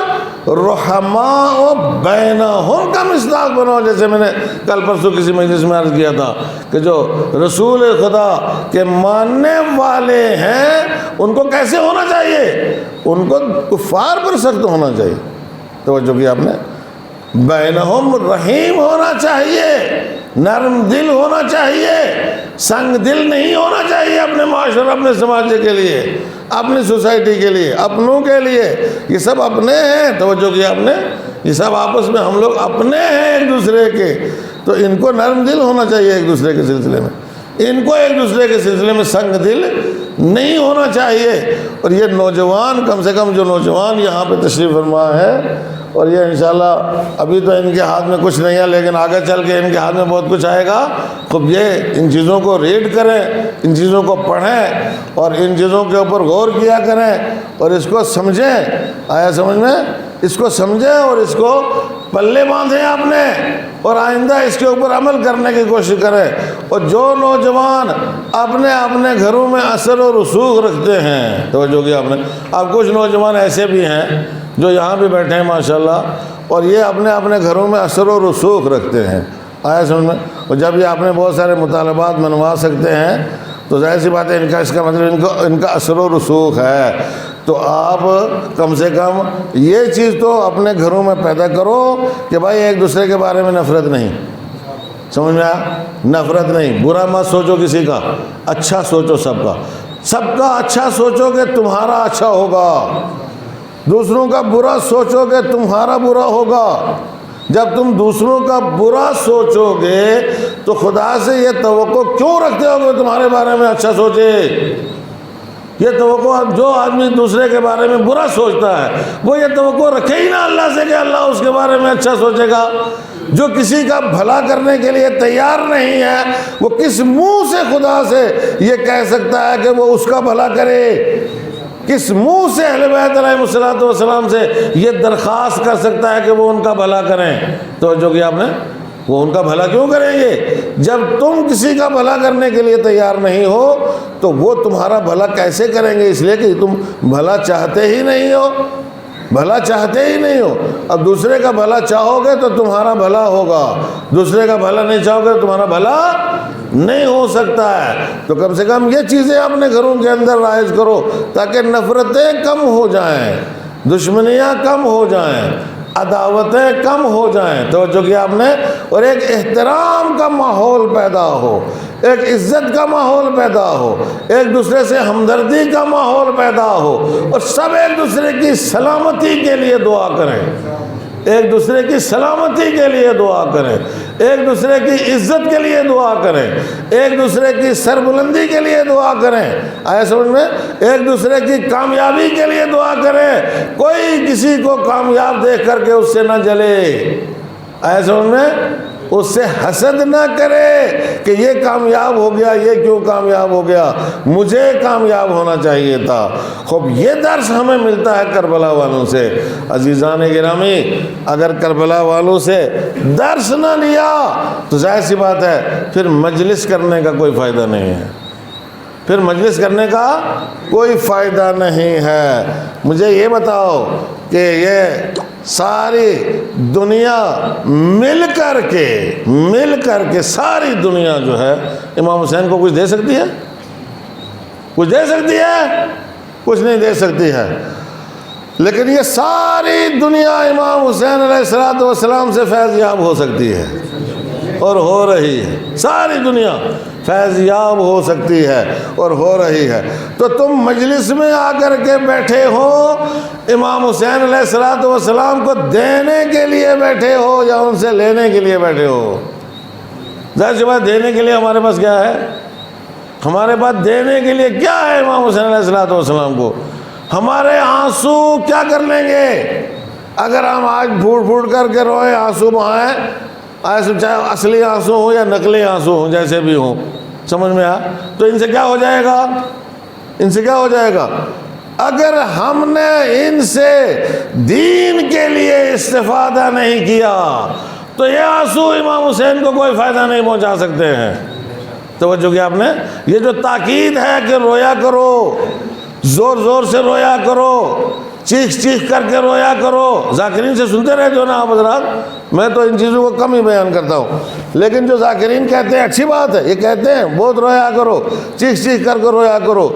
[SPEAKER 1] رحماء بینہم کا مصداق بنو، جیسے میں نے کل پرسوں کسی مجلس میں عرض کیا تھا کہ جو رسول خدا کے ماننے والے ہیں ان کو کیسے ہونا چاہیے، ان کو کفار پر سخت ہونا چاہیے۔ توجہ کیا آپ نے، بینہم رحیم ہونا چاہیے، نرم دل ہونا چاہیے، سنگ دل نہیں ہونا چاہیے اپنے معاشرے، اپنے سماج کے لیے، اپنی سوسائٹی کے لیے، اپنوں کے لیے۔ یہ سب اپنے ہیں، توجہ کیا آپ نے، یہ سب آپس میں ہم لوگ اپنے ہیں ایک دوسرے کے، تو ان کو نرم دل ہونا چاہیے ایک دوسرے کے سلسلے میں، ان کو ایک دوسرے کے سلسلے میں سنگ دل نہیں ہونا چاہیے۔ اور یہ نوجوان، کم سے کم جو نوجوان یہاں پہ تشریف فرما ہے، اور یہ انشاءاللہ ابھی تو ان کے ہاتھ میں کچھ نہیں ہے لیکن آگے چل کے ان کے ہاتھ میں بہت کچھ آئے گا، خوب یہ ان چیزوں کو ریڈ کریں، ان چیزوں کو پڑھیں اور ان چیزوں کے اوپر غور کیا کریں اور اس کو سمجھیں۔ آیا سمجھ میں، اس کو سمجھیں اور اس کو پلے باندھیں آپ نے، اور آئندہ اس کے اوپر عمل کرنے کی کوشش کریں۔ اور جو نوجوان اپنے اپنے گھروں میں اثر و رسوخ رکھتے ہیں، توجہ کیا آپ نے، اب کچھ نوجوان ایسے بھی ہیں جو یہاں بھی بیٹھے ہیں ماشاءاللہ، اور یہ اپنے اپنے گھروں میں اثر و رسوخ رکھتے ہیں، آیا سمجھ میں، اور جب یہ اپنے بہت سارے مطالبات منوا سکتے ہیں تو ظاہر سی بات ہے ان کا، اس کا مطلب ان کا اثر و رسوخ ہے۔ تو آپ کم سے کم یہ چیز تو اپنے گھروں میں پیدا کرو کہ بھائی ایک دوسرے کے بارے میں نفرت نہیں، سمجھ میں آیا، نفرت نہیں، برا مت سوچو کسی کا، اچھا سوچو سب کا، سب کا اچھا سوچو کہ تمہارا اچھا ہوگا، دوسروں کا برا سوچو کہ تمہارا برا ہوگا۔ جب تم دوسروں کا برا سوچو گے تو خدا سے یہ توقع کیوں رکھتے ہو کہ تمہارے بارے میں اچھا سوچے؟ یہ توقع جو آدمی دوسرے کے بارے میں برا سوچتا ہے وہ یہ توقع رکھے ہی نہ اللہ سے کہ اللہ اس کے بارے میں اچھا سوچے گا۔ جو کسی کا بھلا کرنے کے لیے تیار نہیں ہے وہ کس منہ سے خدا سے یہ کہہ سکتا ہے کہ وہ اس کا بھلا کرے؟ کس منہ سے اہل بیت علیہ الصلوۃ والسلام سے یہ درخواست کر سکتا ہے کہ وہ ان کا بھلا کریں؟ تو جو کہ آپ نے وہ ان کا بھلا کیوں کریں گے؟ جب تم کسی کا بھلا کرنے کے لیے تیار نہیں ہو تو وہ تمہارا بھلا کیسے کریں گے؟ اس لیے کہ تم بھلا چاہتے ہی نہیں ہو، بھلا چاہتے ہی نہیں ہو۔ اب دوسرے کا بھلا چاہو گے تو تمہارا بھلا ہوگا، دوسرے کا بھلا نہیں چاہو گے تو تمہارا بھلا نہیں ہو سکتا ہے۔ تو کم سے کم یہ چیزیں اپنے گھروں کے اندر رائج کرو تاکہ نفرتیں کم ہو جائیں، دشمنیاں کم ہو جائیں، عداوتیں کم ہو جائیں۔ توجہ کیا آپ نے؟ اور ایک احترام کا ماحول پیدا ہو، ایک عزت کا ماحول پیدا ہو، ایک دوسرے سے ہمدردی کا ماحول پیدا ہو، اور سب ایک دوسرے کی سلامتی کے لیے دعا کریں، ایک دوسرے کی سلامتی کے لیے دعا کریں، ایک دوسرے کی عزت کے لیے دعا کریں، ایک دوسرے کی سربلندی کے لیے دعا کریں۔ آیا سمجھ میں؟ ایک دوسرے کی کامیابی کے لیے دعا کریں۔ کوئی کسی کو کامیاب دیکھ کر کے اس سے نہ جلے، آیا سمجھ میں؟ اس سے حسد نہ کرے کہ یہ کامیاب ہو گیا، یہ کیوں کامیاب ہو گیا، مجھے کامیاب ہونا چاہیے تھا۔ خوب یہ درس ہمیں ملتا ہے کربلا والوں سے۔ عزیزان گرامی، اگر کربلا والوں سے درس نہ لیا تو ظاہر سی بات ہے پھر مجلس کرنے کا کوئی فائدہ نہیں ہے، پھر مجلس کرنے کا کوئی فائدہ نہیں ہے۔ مجھے یہ بتاؤ کہ یہ ساری دنیا مل کر کے ساری دنیا جو ہے امام حسین کو کچھ دے سکتی ہے؟ کچھ دے سکتی ہے؟ کچھ نہیں دے سکتی ہے۔ لیکن یہ ساری دنیا امام حسین علیہ السلام سے فیض یاب ہو سکتی ہے، اور ہو رہی ہے۔ ساری دنیا فیض یاب ہو سکتی ہے اور ہو رہی ہے۔ تو تم مجلس میں آ کر کے بیٹھے ہو، امام حسین علیہ السلام کو دینے کے لیے بیٹھے ہو یا ان سے لینے کے لیے بیٹھے ہو؟ ظاہر سی بات دینے کے لیے ہمارے پاس کیا ہے؟ ہمارے پاس دینے کے لیے کیا ہے امام حسین علیہ السلام کو؟ ہمارے آنسو کیا کر لیں گے اگر ہم آج پھوٹ پھوٹ کر کے روئیں، آنسو بہائیں، چاہے اصلی آنسو ہوں یا نقلی آنسو ہوں، جیسے بھی ہوں، سمجھ میں آیا؟ تو ان سے کیا ہو جائے گا؟ ان سے کیا ہو جائے گا؟ اگر ہم نے ان سے دین کے لیے استفادہ نہیں کیا تو یہ آنسو امام حسین کو کوئی فائدہ نہیں پہنچا سکتے ہیں۔ توجہ کیا آپ نے؟ یہ جو تاکید ہے کہ رویا کرو، زور زور سے رویا کرو، چیخ چیخ کر کے رویا کرو۔ ذاکرین سے سنتے رہتے ہو نا آپ حضرات، میں تو ان چیزوں کو کم ہی بیان کرتا ہوں، لیکن جو ذاکرین کہتے ہیں اچھی بات ہے، یہ کہتے ہیں بہت رویا کرو، چیخ چیخ کر کے رویا کرو،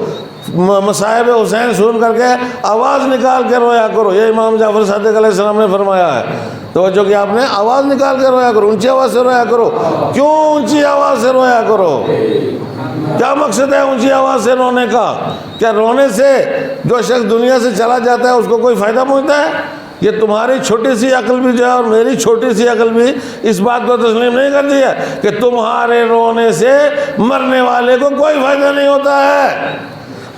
[SPEAKER 1] مصائب حسین سن کر کے آواز نکال کے رویا کرو۔ یہ امام جعفر صادق علیہ السلام نے فرمایا ہے۔ توجہ کہ آپ نے آواز نکال کے رویا کرو، اونچی آواز سے رویا کرو۔ کیوں اونچی آواز سے رویا کرو؟ کیا مقصد ہے اونچی آواز سے رونے کا؟ کیا رونے سے جو شخص دنیا سے چلا جاتا ہے اس کو کوئی فائدہ پہنچتا ہے؟ یہ تمہاری چھوٹی سی عقل بھی جو ہے اور میری چھوٹی سی عقل بھی اس بات کو تسلیم نہیں کرتی ہے کہ تمہارے رونے سے مرنے والے کو کوئی فائدہ نہیں ہوتا ہے،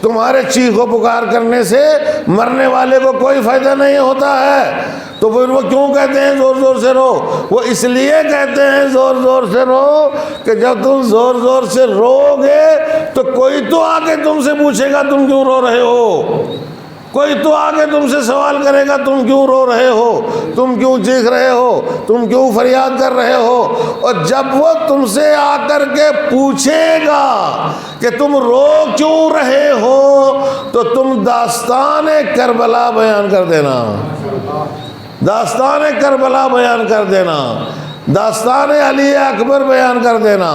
[SPEAKER 1] تمہارے چیخ و پکار کرنے سے مرنے والے کو کوئی فائدہ نہیں ہوتا ہے۔ تو پھر وہ کیوں کہتے ہیں زور زور سے رو؟ وہ اس لیے کہتے ہیں زور زور سے رو کہ جب تم زور زور سے رو گے تو کوئی تو آ کے تم سے پوچھے گا تم کیوں رو رہے ہو، کوئی تو آ کے تم سے سوال کرے گا تم کیوں رو رہے ہو، تم کیوں چیخ رہے ہو، تم کیوں فریاد کر رہے ہو۔ اور جب وہ تم سے آ کر کے پوچھے گا کہ تم رو کیوں رہے ہو تو تم داستان کربلا بیان کر دینا، داستان کربلا بیان کر دینا۔ داستان علی اکبر بیان کر دینا،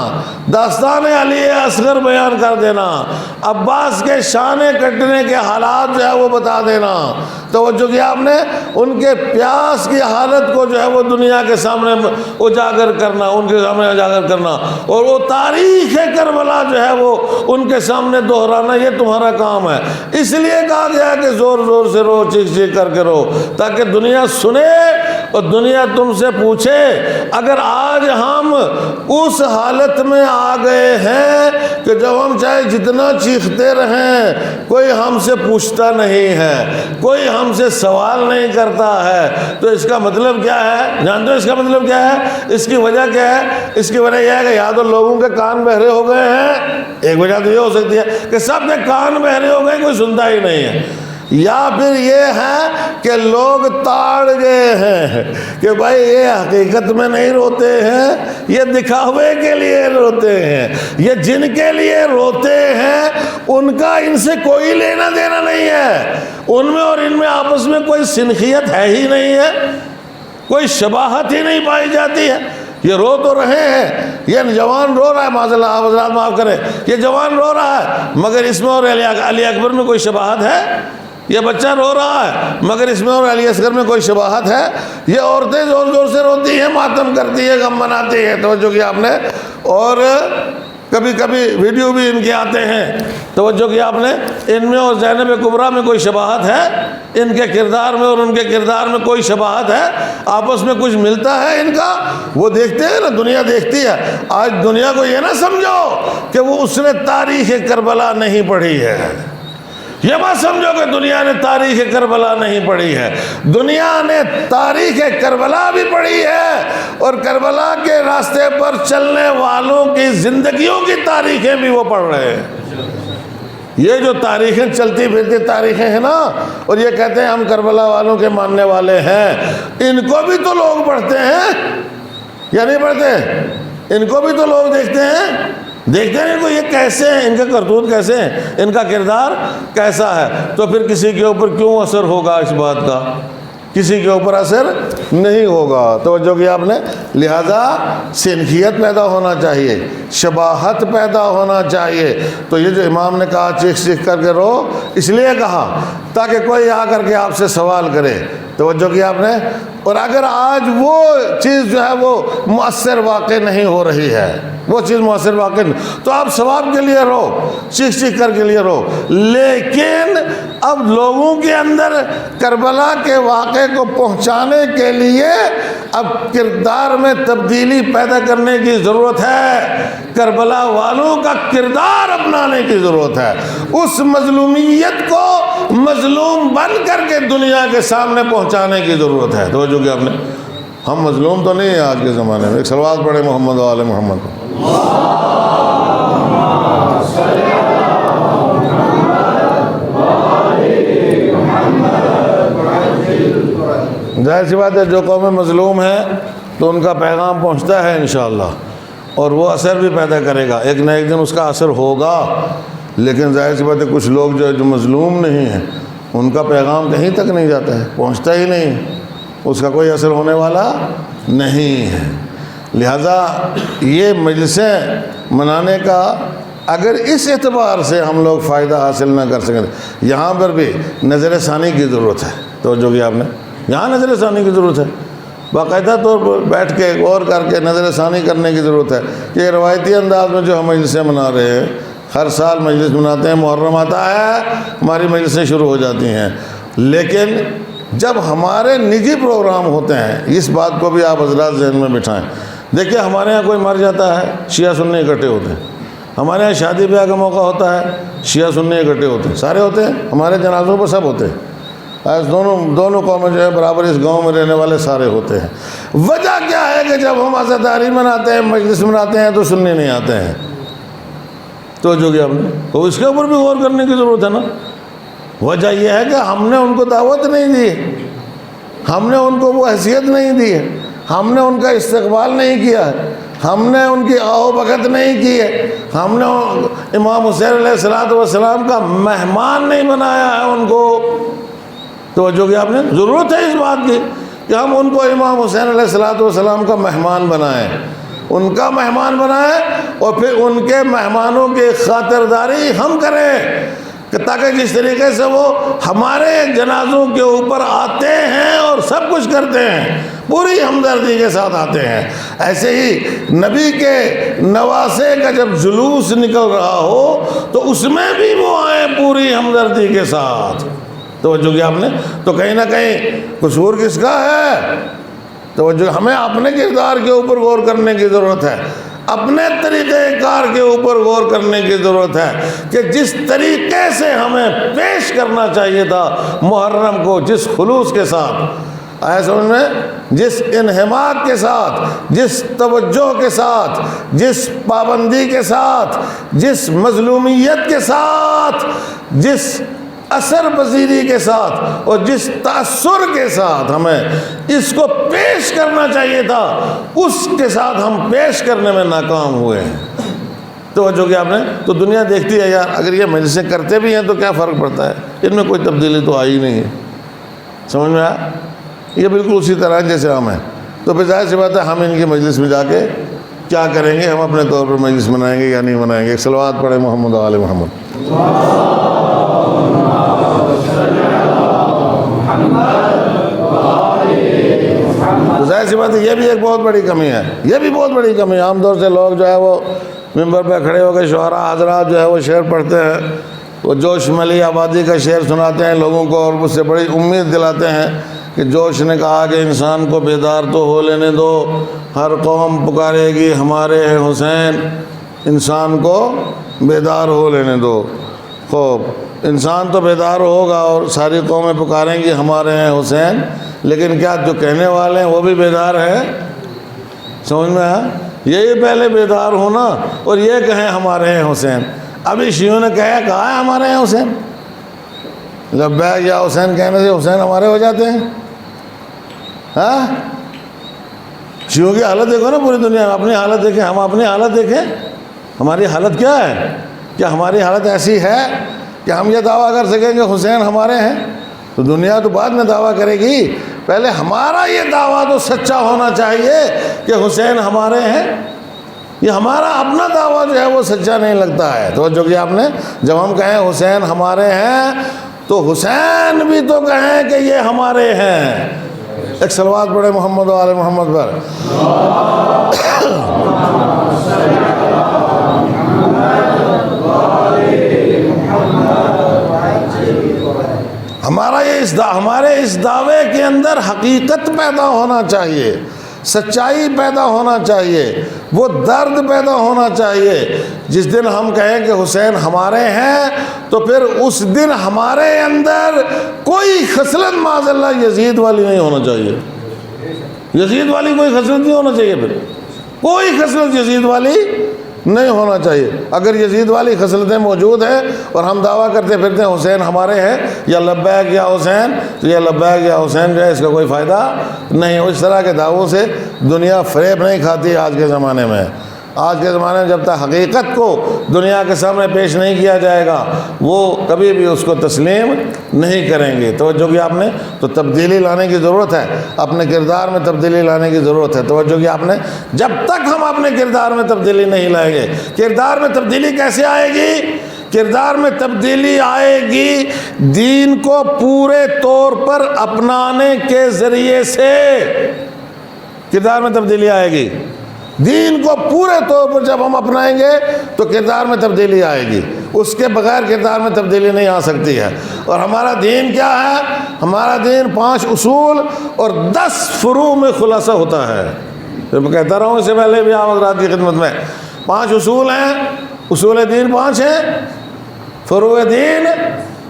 [SPEAKER 1] داستان علی اصغر بیان کر دینا، عباس کے شان کٹنے کے حالات جو ہے وہ بتا دینا، توجہ کیا آپ نے، ان کے پیاس کی حالت کو جو ہے وہ دنیا کے سامنے اجاگر کرنا، ان کے سامنے اجاگر کرنا، اور وہ تاریخ کربلا جو ہے وہ ان کے سامنے دہرانا، یہ تمہارا کام ہے۔ اس لیے کہا گیا کہ زور زور سے رو، چیخ چیخ کر کے رو، تاکہ دنیا سنے اور دنیا تم سے پوچھے۔ اگر آج ہم اس حالت میں آ گئے ہیں کہ جب ہم چاہے جتنا چیختے رہیں کوئی ہم سے پوچھتا نہیں ہے، کوئی ہم سے سوال نہیں کرتا ہے، تو اس کا مطلب کیا ہے؟ جانتے ہو اس کا مطلب کیا ہے؟ اس کی وجہ کیا ہے؟ اس کی وجہ یہ ہے کہ یا تو لوگوں کے کان بہرے ہو گئے ہیں، ایک وجہ تو یہ ہو سکتی ہے کہ سب کے کان بہرے ہو گئے، کوئی سنتا ہی نہیں ہے، یا پھر یہ ہے کہ لوگ تاڑ گئے ہیں کہ بھائی یہ حقیقت میں نہیں روتے ہیں، یہ دکھاوے کے لیے روتے ہیں، یہ جن کے لیے روتے ہیں ان کا ان سے کوئی لینا دینا نہیں ہے، ان میں اور ان میں آپس میں کوئی سنخیت ہے ہی نہیں ہے، کوئی شباہت ہی نہیں پائی جاتی ہے۔ یہ رو تو رہے ہیں، یہ جوان رو رہا ہے، معاذ اللہ آپ حضرات معاف کریں، یہ جوان رو رہا ہے مگر اس میں اور علی اکبر میں کوئی شباہت ہے؟ یہ بچہ رو رہا ہے مگر اس میں اور علی اصغر میں کوئی شباہت ہے؟ یہ عورتیں زور زور سے روتی ہیں، ماتم کرتی ہیں، غم مناتی ہیں، توجہ کیا آپ نے، اور کبھی کبھی ویڈیو بھی ان کے آتے ہیں، توجہ کیا آپ نے، ان میں اور زینب کبریٰ میں کوئی شباہت ہے؟ ان کے کردار میں اور ان کے کردار میں کوئی شباہت ہے؟ آپس میں کچھ ملتا ہے ان کا؟ وہ دیکھتے ہیں نا، دنیا دیکھتی ہے۔ آج دنیا کو یہ نہ سمجھو کہ وہ اس نے تاریخ کربلا نہیں پڑھی ہے، یہ مت سمجھو کہ دنیا نے تاریخ کربلا نہیں پڑھی ہے، دنیا نے تاریخ کربلا بھی پڑھی ہے، اور کربلا کے راستے پر چلنے والوں کی زندگیوں کی تاریخیں بھی وہ پڑھ رہے ہیں۔ یہ جو تاریخیں چلتی پھرتی تاریخیں ہیں نا، اور یہ کہتے ہیں ہم کربلا والوں کے ماننے والے ہیں، ان کو بھی تو لوگ پڑھتے ہیں یا نہیں پڑھتے؟ ان کو بھی تو لوگ دیکھتے ہیں ان کو، یہ کیسے ہیں، ان کا کرتوت کیسے ہیں، ان کا کردار کیسا ہے، تو پھر کسی کے اوپر کیوں اثر ہوگا اس بات کا؟ کسی کے اوپر اثر نہیں ہوگا، توجہ کیا آپ نے، لہذا سنخیت پیدا ہونا چاہیے، شباہت پیدا ہونا چاہیے۔ تو یہ جو امام نے کہا چیخ چیخ کر کے رو، اس لیے کہا تاکہ کوئی آ کر کے آپ سے سوال کرے، توجہ کیا آپ نے۔ اور اگر آج وہ چیز جو ہے وہ مؤثر واقع نہیں ہو رہی ہے، وہ چیز مؤثر واقع نہیں، تو آپ ثواب کے لیے رو، چیخ چیخ کر کے لیے رو، لیکن اب لوگوں کے اندر کربلا کے واقعے کو پہنچانے کے لیے اب کردار میں تبدیلی پیدا کرنے کی ضرورت ہے، کربلا والوں کا کردار اپنانے کی ضرورت ہے، اس مظلومیت کو مظلوم بن کر کے دنیا کے سامنے پہنچانے کی ضرورت ہے۔ توجہ کیا آپ نے، ہم مظلوم تو نہیں ہیں آج کے زمانے میں۔ ایک صلوات پڑھے محمد و آل محمد۔ ظاہر سی بات ہے جو قوم مظلوم ہے تو ان کا پیغام پہنچتا ہے انشاءاللہ، اور وہ اثر بھی پیدا کرے گا، ایک نہ ایک دن اس کا اثر ہوگا۔ لیکن ظاہر سی بات ہے کچھ لوگ جو مظلوم نہیں ہیں ان کا پیغام کہیں تک نہیں جاتا ہے، پہنچتا ہی نہیں، اس کا کوئی اثر ہونے والا نہیں ہے۔ لہذا یہ مجلسیں منانے کا اگر اس اعتبار سے ہم لوگ فائدہ حاصل نہ کر سکیں، یہاں پر بھی نظر ثانی کی ضرورت ہے، توجہ کی آپ نے، یہاں نظر ثانی کی ضرورت ہے، باقاعدہ طور پر بیٹھ کے غور کر کے نظر ثانی کرنے کی ضرورت ہے کہ یہ روایتی انداز میں جو ہم مجلسیں منا رہے ہیں، ہر سال مجلس مناتے ہیں، محرم آتا ہے ہماری مجلسیں شروع ہو جاتی ہیں، لیکن جب ہمارے نجی پروگرام ہوتے ہیں، اس بات کو بھی آپ حضرات ذہن میں بٹھائیں۔ دیکھیں ہمارے ہاں کوئی مر جاتا ہے، شیعہ سنی اکٹھے ہوتے ہیں، ہمارے ہاں شادی بیاہ کا موقع ہوتا ہے، شیعہ سنی اکٹھے ہوتے ہیں، سارے ہوتے ہیں، ہمارے جنازوں پر سب ہوتے ہیں، آج دونوں قومیں جو ہے برابر اس گاؤں میں رہنے والے سارے ہوتے ہیں۔ وجہ کیا ہے کہ جب ہم عزاداری مناتے ہیں، مجلس مناتے ہیں تو سنی نہیں آتے ہیں، تو جو کہ ہم نے تو اس کے اوپر بھی غور کرنے کی ضرورت ہے نا۔ وجہ یہ ہے کہ ہم نے ان کو دعوت نہیں دی، ہم نے ان کو وہ حیثیت نہیں دی ہے، ہم نے ان کا استقبال نہیں کیا ہے، ہم نے ان کی آؤ بھگت نہیں کی ہے، ہم نے امام حسین علیہ السلام کا مہمان نہیں بنایا ہے ان کو۔ توجہ کی آپ نے، ضرورت ہے اس بات کی کہ ہم ان کو امام حسین علیہ السلام کا مہمان بنائیں، ان کا مہمان بنائیں، اور پھر ان کے مہمانوں کی خاطرداری ہم کریں، کہ تاکہ جس طریقے سے وہ ہمارے جنازوں کے اوپر آتے ہیں اور سب کچھ کرتے ہیں، پوری ہمدردی کے ساتھ آتے ہیں، ایسے ہی نبی کے نواسے کا جب جلوس نکل رہا ہو تو اس میں بھی وہ آئیں پوری ہمدردی کے ساتھ۔ توجہ کیا آپ نے؟ تو کہیں نہ کہیں قصور کس کا ہے؟ توجہ، ہمیں اپنے کردار کے اوپر غور کرنے کی ضرورت ہے، اپنے طریقہ کار کے اوپر غور کرنے کی ضرورت ہے، کہ جس طریقے سے ہمیں پیش کرنا چاہیے تھا محرم کو، جس خلوص کے ساتھ، آیا سمجھ میں، جس انہماک کے ساتھ، جس توجہ کے ساتھ، جس پابندی کے ساتھ، جس مظلومیت کے ساتھ، جس اثر پذیری کے ساتھ اور جس تأثر کے ساتھ ہمیں اس کو پیش کرنا چاہیے تھا، اس کے ساتھ ہم پیش کرنے میں ناکام ہوئے ہیں۔ توجہ کیا آپ نے؟ تو دنیا دیکھتی ہے یار، اگر یہ مجلسیں کرتے بھی ہیں تو کیا فرق پڑتا ہے، ان میں کوئی تبدیلی تو آئی نہیں ہے، سمجھ میں آیا؟ یہ بالکل اسی طرح جیسے ہم ہیں، تو پھر ظاہر سی بات ہے ہم ان کی مجلس میں جا کے کیا کریں گے؟ ہم اپنے طور پر مجلس منائیں گے یا نہیں منائیں گے؟ ایک صلوات پڑھیں محمد و آل محمد۔ تو ظاہر سی بات ہے یہ بھی ایک بہت بڑی کمی ہے، یہ بھی بہت بڑی کمی ہے۔ عام طور سے لوگ جو ہے وہ ممبر پہ کھڑے ہو کے شعراء حضرات جو ہے وہ شعر پڑھتے ہیں، وہ جوش ملی آبادی کا شعر سناتے ہیں لوگوں کو، اور اس سے بڑی امید دلاتے ہیں کہ جوش نے کہا کہ انسان کو بیدار تو ہو لینے دو، ہر قوم پکارے گی ہمارے ہیں حسین، انسان کو بیدار ہو لینے دو۔ خوب، انسان تو بیدار ہوگا اور ساری قومیں پکاریں گی ہمارے ہیں حسین، لیکن کیا جو کہنے والے ہیں وہ بھی بیدار ہیں؟ سمجھ میں آیا؟ یہی پہلے بیدار ہونا اور یہ کہیں ہمارے ہیں حسین۔ ابھی شیعوں نے کہا ہے ہمارے ہیں حسین، لبیک یا حسین کہنے سے حسین ہمارے ہو جاتے ہیں؟ ہاں، شیعوں کی حالت دیکھو نا پوری دنیا میں، اپنی حالت دیکھیں، ہم اپنی حالت دیکھیں، ہماری حالت کیا ہے؟ کیا ہماری حالت ایسی ہے کہ ہم یہ دعویٰ کر سکیں کہ حسین ہمارے ہیں؟ تو دنیا تو بعد میں دعویٰ کرے گی، پہلے ہمارا یہ دعویٰ تو سچا ہونا چاہیے کہ حسین ہمارے ہیں۔ یہ ہمارا اپنا دعویٰ جو ہے وہ سچا نہیں لگتا ہے۔ تو جو کہ آپ نے جب ہم کہیں حسین ہمارے ہیں تو حسین بھی تو کہیں کہ یہ ہمارے ہیں۔ ایک صلوات پڑھے محمد و آل محمد پر۔ ہمارے اس دعوے کے اندر حقیقت پیدا ہونا چاہیے، سچائی پیدا ہونا چاہیے، وہ درد پیدا ہونا چاہیے۔ جس دن ہم کہیں کہ حسین ہمارے ہیں تو پھر اس دن ہمارے اندر کوئی خصلت معاذ اللہ یزید والی نہیں ہونا چاہیے، یزید والی کوئی خصلت نہیں ہونا چاہیے، پھر کوئی خصلت یزید والی نہیں ہونا چاہیے۔ اگر یزید والی خصلتیں موجود ہیں اور ہم دعویٰ کرتے پھرتے ہیں حسین ہمارے ہیں یا لبیک یا حسین، تو یہ لبیک یا حسین جو ہے اس کا کوئی فائدہ نہیں۔ اس طرح کے دعووں سے دنیا فریب نہیں کھاتی آج کے زمانے میں۔ آج کے زمانے میں جب تک حقیقت کو دنیا کے سامنے پیش نہیں کیا جائے گا وہ کبھی بھی اس کو تسلیم نہیں کریں گے۔ توجہ کی آپ نے؟ تو تبدیلی لانے کی ضرورت ہے، اپنے کردار میں تبدیلی لانے کی ضرورت ہے۔ توجہ کی آپ نے؟ جب تک ہم اپنے کردار میں تبدیلی نہیں لائیں گے، کردار میں تبدیلی کیسے آئے گی؟ کردار میں تبدیلی آئے گی دین کو پورے طور پر اپنانے کے ذریعے سے، کردار میں تبدیلی آئے گی۔ دین کو پورے طور پر جب ہم اپنائیں گے تو کردار میں تبدیلی آئے گی، اس کے بغیر کردار میں تبدیلی نہیں آ سکتی ہے۔ اور ہمارا دین کیا ہے؟ ہمارا دین 5 اصول اور 10 فروع میں خلاصہ ہوتا ہے۔ میں کہتا رہا ہوں اس سے پہلے بھی آپ حضرات کی خدمت میں، 5 اصول ہیں، اصول دین 5 ہیں، فروع دین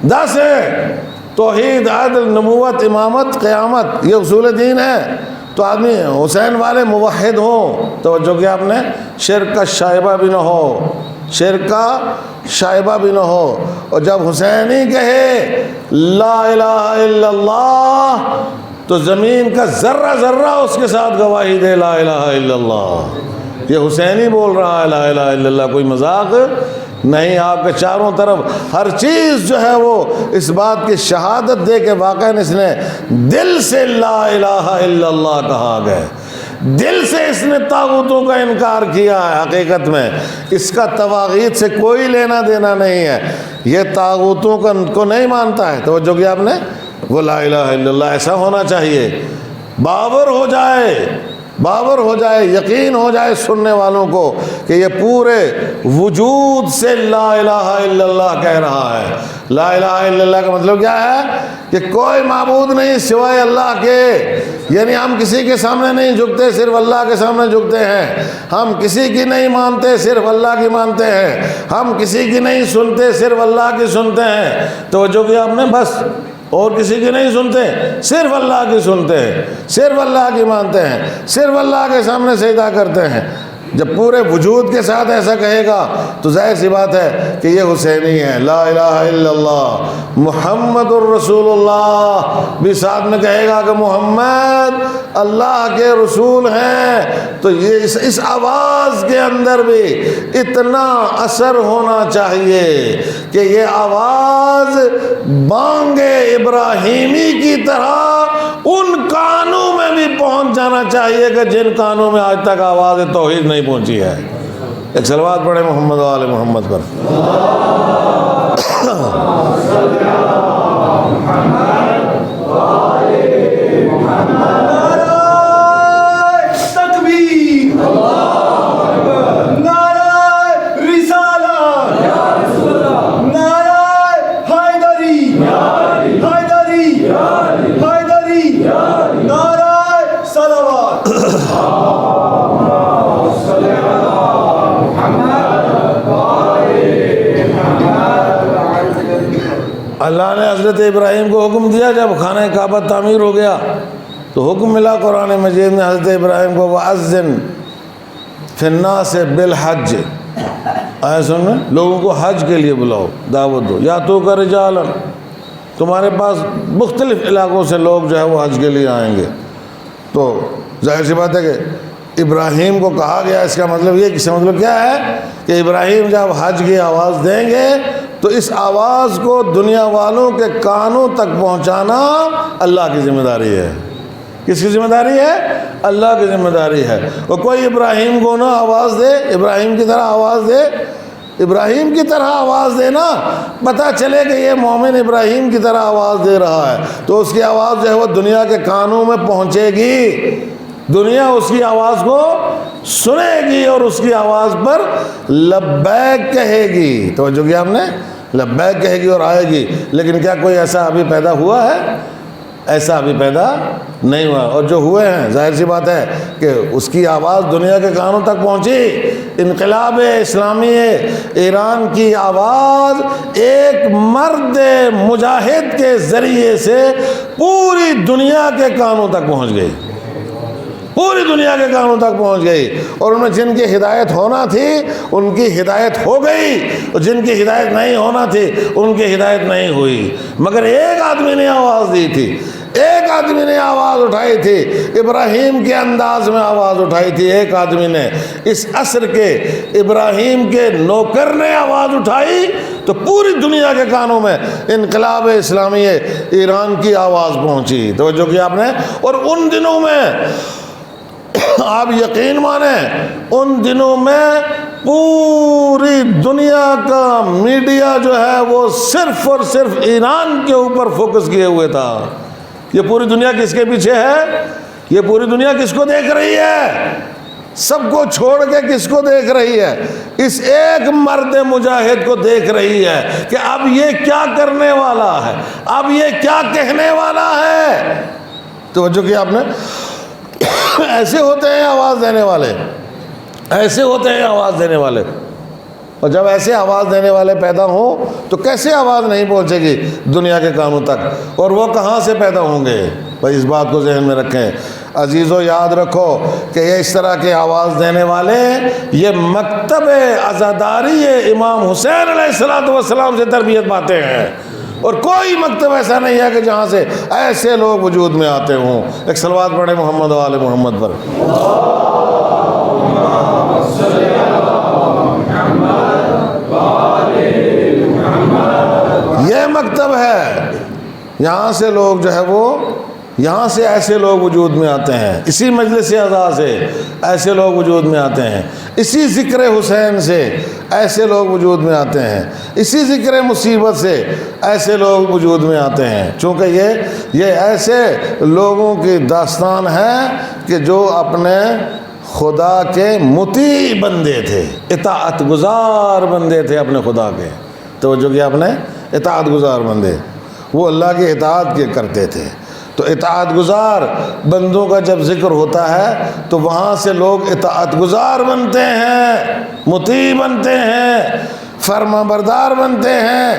[SPEAKER 1] 10 ہیں۔ توحید، عدل، نبوت، امامت، قیامت، یہ اصول دین ہے۔ تو آدمی حسین والے موحد ہوں، توجہ کیا آپ نے؟ شرک کا شائبہ بھی نہ ہو، شرک کا شائبہ بھی نہ ہو، اور جب حسینی کہے لا الہ الا اللہ تو زمین کا ذرہ ذرہ اس کے ساتھ گواہی دے لا الہ الا اللہ، یہ حسینی بول رہا ہے لا الہ الا اللہ، کوئی مذاق نہیں، آپ کے چاروں طرف ہر چیز جو ہے وہ اس بات کی شہادت دے کہ واقعاً اس نے دل سے لا الہ الا اللہ کہا گیا، دل سے اس نے طاغوتوں کا انکار کیا ہے۔ حقیقت میں اس کا طواغیت سے کوئی لینا دینا نہیں ہے، یہ طاغوتوں کو نہیں مانتا ہے۔ توجہ کیا آپ نے، وہ لا الہ الا اللہ ایسا ہونا چاہیے، باور ہو جائے، یقین ہو جائے سننے والوں کو کہ یہ پورے وجود سے لا الہ الا اللہ کہہ رہا ہے۔ لا الہ الا اللہ کا مطلب کیا ہے کہ کوئی معبود نہیں سوائے اللہ کے، یعنی ہم کسی کے سامنے نہیں جھکتے، صرف اللہ کے سامنے جھکتے ہیں۔ ہم کسی کی نہیں مانتے، صرف اللہ کی مانتے ہیں۔ ہم کسی کی نہیں سنتے، صرف اللہ کی سنتے ہیں۔ توجہ کیا آپ نے، بس اور کسی کی نہیں سنتے، صرف اللہ کی سنتے ہیں، صرف اللہ کی مانتے ہیں، صرف اللہ کے سامنے سجدہ کرتے ہیں۔ جب پورے وجود کے ساتھ ایسا کہے گا تو ظاہر سی بات ہے کہ یہ حسینی ہے۔ لا الہ الا اللہ محمد الرسول اللہ بھی ساتھ میں کہے گا کہ محمد اللہ کے رسول ہیں، تو یہ اس آواز کے اندر بھی اتنا اثر ہونا چاہیے کہ یہ آواز بانگ ابراہیمی کی طرح ان کانوں میں بھی پہنچ جانا چاہیے کہ جن کانوں میں آج تک آواز توحید نہیں پہنچی ہے۔ ایک صلوات پڑھیں محمد و آل محمد پر۔ اللہ نے حضرت ابراہیم کو حکم دیا، جب خانہ کعبہ تعمیر ہو گیا تو حکم ملا قرآن مجید میں حضرت ابراہیم کو، وَأَذِّن فِي النَّاسِ بِالْحَجِّ، آئے سنیں، لوگوں کو حج کے لیے بلاؤ، دعوت دو، یا تو کا رجالا، تمہارے پاس مختلف علاقوں سے لوگ جو ہے وہ حج کے لیے آئیں گے۔ تو ظاہر سی بات ہے کہ ابراہیم کو کہا گیا، اس کا مطلب یہ، اس کا مطلب کیا ہے کہ ابراہیم جب حج کی آواز دیں گے تو اس آواز کو دنیا والوں کے کانوں تک پہنچانا اللہ کی ذمہ داری ہے۔ کس کی ذمہ داری ہے؟ اللہ کی ذمہ داری ہے۔ اور کوئی ابراہیم کو نہ آواز دے، ابراہیم کی طرح آواز دے، ابراہیم کی طرح آواز دینا، پتہ چلے کہ یہ مومن ابراہیم کی طرح آواز دے رہا ہے تو اس کی آواز جو ہے وہ دنیا کے کانوں میں پہنچے گی، دنیا اس کی آواز کو سنے گی اور اس کی آواز پر لبیک کہے گی۔ توجہ کیا ہم نے، لبیک کہے گی اور آئے گی۔ لیکن کیا کوئی ایسا ابھی پیدا ہوا ہے؟ ایسا ابھی پیدا نہیں ہوا، اور جو ہوئے ہیں ظاہر سی بات ہے کہ اس کی آواز دنیا کے کانوں تک پہنچی۔ انقلاب اسلامی ایران کی آواز ایک مرد مجاہد کے ذریعے سے پوری دنیا کے کانوں تک پہنچ گئی، پوری دنیا کے کانوں تک پہنچ گئی، اور ان میں جن کی ہدایت ہونا تھی ان کی ہدایت ہو گئی، اور جن کی ہدایت نہیں ہونا تھی ان کی ہدایت نہیں ہوئی۔ مگر ایک آدمی نے آواز دی تھی، ایک آدمی نے آواز اٹھائی تھی، ابراہیم کے انداز میں آواز اٹھائی تھی ایک آدمی نے۔ اس عصر کے ابراہیم کے نوکر نے آواز اٹھائی تو پوری دنیا کے کانوں میں انقلاب اسلامی ایران کی آواز پہنچی۔ توجہ کیا آپ نے، اور ان دنوں میں آپ یقین مانیں، ان دنوں میں پوری دنیا کا میڈیا جو ہے وہ صرف اور صرف ایران کے اوپر فوکس کیے ہوئے تھا۔ یہ پوری دنیا کس کے پیچھے ہے؟ یہ پوری دنیا کس کو دیکھ رہی ہے؟ سب کو چھوڑ کے کس کو دیکھ رہی ہے؟ اس ایک مرد مجاہد کو دیکھ رہی ہے کہ اب یہ کیا کرنے والا ہے، اب یہ کیا کہنے والا ہے۔ توجہ کیا آپ نے، ایسے ہوتے ہیں آواز دینے والے، ایسے ہوتے ہیں آواز دینے والے۔ اور جب ایسے آواز دینے والے پیدا ہوں تو کیسے آواز نہیں پہنچے گی دنیا کے کانوں تک، اور وہ کہاں سے پیدا ہوں گے؟ بھائی اس بات کو ذہن میں رکھیں عزیزو، یاد رکھو کہ یہ اس طرح کے آواز دینے والے یہ مکتب عزاداری امام حسین علیہ السلام سے تربیت پاتے ہیں، اور کوئی مکتب ایسا نہیں ہے کہ جہاں سے ایسے لوگ وجود میں آتے ہوں۔ ایک صلوات پڑھیں محمد و آل محمد پر۔
[SPEAKER 2] اللهم صل على محمد وعلى
[SPEAKER 1] مکتب ہے، یہاں سے لوگ جو ہے وہ، یہاں سے ایسے لوگ وجود میں آتے ہیں، اسی مجلس اعزاز سے ایسے لوگ وجود میں آتے ہیں، اسی ذکر حسین سے ایسے لوگ وجود میں آتے ہیں، اسی ذکر مصیبت سے ایسے لوگ وجود میں آتے ہیں، چونکہ یہ ایسے لوگوں کی داستان ہے کہ جو اپنے خدا کے مطیع بندے تھے، اطاعت گزار بندے تھے اپنے خدا کے، توجہ کیا، اپنے اطاعت گزار بندے، وہ اللہ کی اطاعت کے کرتے تھے۔ تو اطاعت گزار بندوں کا جب ذکر ہوتا ہے تو وہاں سے لوگ اطاعت گزار بنتے ہیں، مطیع بنتے ہیں، فرما بردار بنتے ہیں،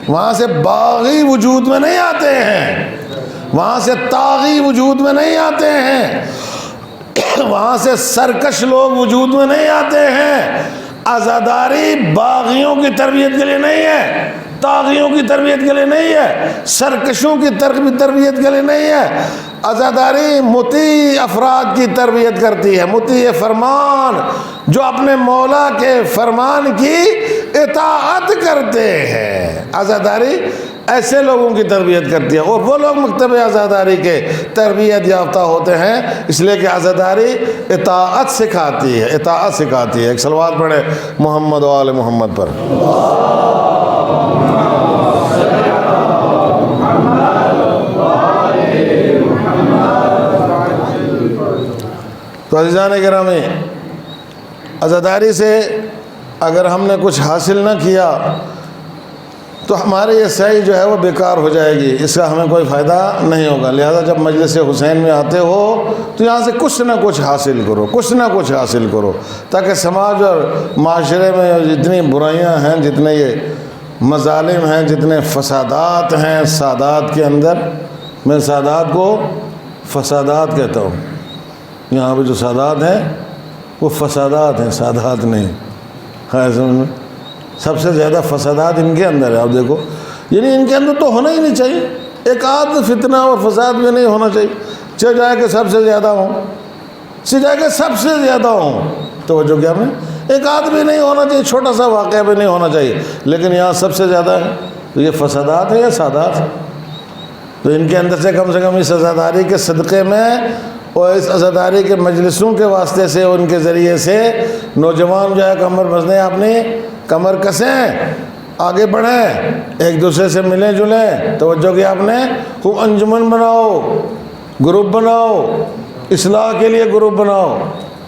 [SPEAKER 1] وہاں سے باغی وجود میں نہیں آتے ہیں، وہاں سے طاغی وجود میں نہیں آتے ہیں، وہاں سے سرکش لوگ وجود میں نہیں آتے ہیں۔ عزاداری باغیوں کی تربیت کے لیے نہیں ہے، طاغیوں کی تربیت کے لیے نہیں ہے، سرکشوں کی تربیت کے لیے نہیں ہے۔ عزاداری مطیع افراد کی تربیت کرتی ہے، مطیع فرمان، جو اپنے مولا کے فرمان کی اطاعت کرتے ہیں۔ عزاداری ایسے لوگوں کی تربیت کرتی ہے، اور وہ لوگ مکتب عزاداری کے تربیت یافتہ ہوتے ہیں، اس لیے کہ عزاداری اطاعت سکھاتی ہے، اطاعت سکھاتی ہے۔ ایک صلوات پڑھے محمد و آل محمد پر۔ تو عزیزان گرامی، عزاداری سے اگر ہم نے کچھ حاصل نہ کیا تو ہماری یہ سعی جو ہے وہ بیکار ہو جائے گی، اس کا ہمیں کوئی فائدہ نہیں ہوگا۔ لہذا جب مجلس حسین میں آتے ہو تو یہاں سے کچھ نہ کچھ حاصل کرو، کچھ نہ کچھ حاصل کرو، تاکہ سماج اور معاشرے میں جتنی برائیاں ہیں، جتنے یہ مظالم ہیں، جتنے فسادات ہیں سادات کے اندر، میں سادات کو فسادات کہتا ہوں، یہاں پہ جو سادات ہیں وہ فسادات ہیں، سادات نہیں ہے۔ سب سے زیادہ فسادات ان کے اندر ہے، آپ دیکھو، یعنی ان کے اندر تو ہونا ہی نہیں چاہیے، ایک آدھ فتنہ اور فساد بھی نہیں ہونا چاہیے، چاہے جائے کہ سب سے زیادہ ہوں، چاہے کہ سب سے زیادہ ہوں، توجہ کیا میں، ایک آدھ بھی نہیں ہونا چاہیے، چھوٹا سا واقعہ بھی نہیں ہونا چاہیے، لیکن یہاں سب سے زیادہ ہے، تو یہ فسادات ہے یا سادات ہے؟ تو ان کے اندر سے کم اس عزاداری کے صدقے میں اور اس عزاداری کے مجلسوں کے واسطے سے، ان کے ذریعے سے نوجوان جو ہے کمر بستیں، اپنی کمر کسیں، آگے بڑھیں، ایک دوسرے سے ملیں جلیں، توجہ کیا آپ نے، خوب انجمن بناؤ، گروپ بناؤ، اصلاح کے لیے گروپ بناؤ،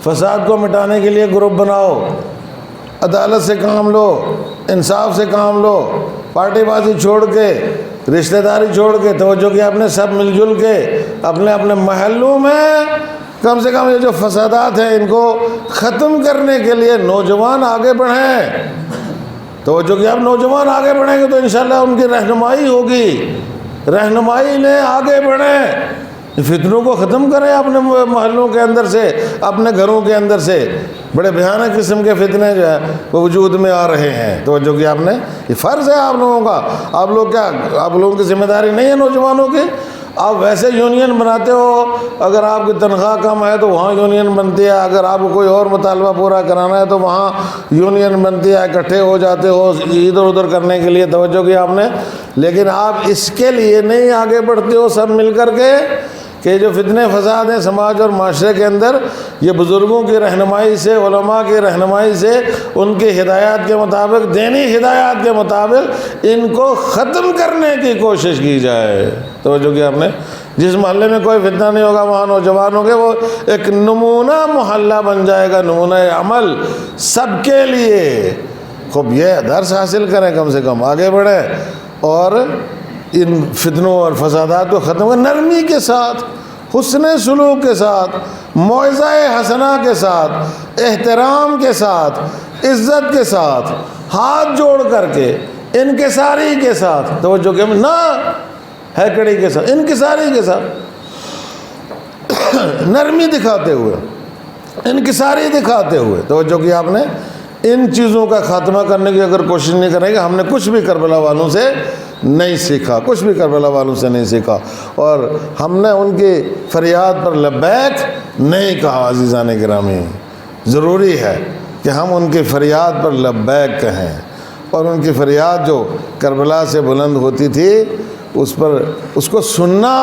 [SPEAKER 1] فساد کو مٹانے کے لیے گروپ بناؤ، عدالت سے کام لو، انصاف سے کام لو، پارٹی بازی چھوڑ کے، رشتہ داری چھوڑ کے، توجہ کیا آپ نے، سب مل جل کے اپنے اپنے محلوں میں کم سے کم یہ جو فسادات ہیں ان کو ختم کرنے کے لیے نوجوان آگے بڑھیں۔ توجہ کیا، اب نوجوان آگے بڑھیں گے تو انشاءاللہ ان کی رہنمائی ہوگی، رہنمائی لیں، آگے بڑھیں، فتنوں کو ختم کریں اپنے محلوں کے اندر سے، اپنے گھروں کے اندر سے۔ بڑے بھیانک قسم کے فتنے جو ہے وہ وجود میں آ رہے ہیں، توجہ کیا آپ نے، یہ فرض ہے آپ لوگوں کا، آپ لوگوں کی ذمہ داری نہیں ہے نوجوانوں کی۔ آپ ویسے یونین بناتے ہو، اگر آپ کی تنخواہ کم ہے تو وہاں یونین بنتی ہے، اگر آپ کو کوئی اور مطالبہ پورا کرانا ہے تو وہااں یونین بنتی ہے، اکٹھے ہو جاتے ہو ادھر ادھر کرنے کے لیے، توجہ کیا آپ نے، لیکن آپ اس کے لیے نہیں آگے بڑھتے ہو سب مل کر کے کہ جو فتنے فساد ہیں سماج اور معاشرے کے اندر، یہ بزرگوں کی رہنمائی سے، علماء کی رہنمائی سے، ان کی ہدایات کے مطابق، دینی ہدایات کے مطابق ان کو ختم کرنے کی کوشش کی جائے۔ توجہ کیا آپ نے، جس محلے میں کوئی فتنہ نہیں ہوگا وہاں نوجوان ہوں گے، وہ ایک نمونہ محلہ بن جائے گا، نمونہ عمل سب کے لیے۔ خوب یہ درس حاصل کریں، کم سے کم آگے بڑھیں اور ان فتنوں اور فسادات کو ختم کریں، نرمی کے ساتھ، حسن سلوک کے ساتھ، موعظہ حسنہ کے ساتھ، احترام کے ساتھ، عزت کے ساتھ، ہاتھ جوڑ کر کے، انکساری کے ساتھ، توجہ کہ نہ ہیکڑی کے ساتھ، انکساری کے ساتھ، نرمی دکھاتے ہوئے، انکساری دکھاتے ہوئے، توجہ کیا آپ نے، ان چیزوں کا خاتمہ کرنے کی اگر کوشش نہیں کریں گے، ہم نے کچھ بھی کربلا والوں سے نہیں سیکھا، کچھ بھی کربلا والوں سے نہیں سیکھا، اور ہم نے ان کی فریاد پر لبیک نہیں کہا۔ عزیزان گرامی، ضروری ہے کہ ہم ان کی فریاد پر لبیک کہیں اور ان کی فریاد جو کربلا سے بلند ہوتی تھی اس پر اس کو سننا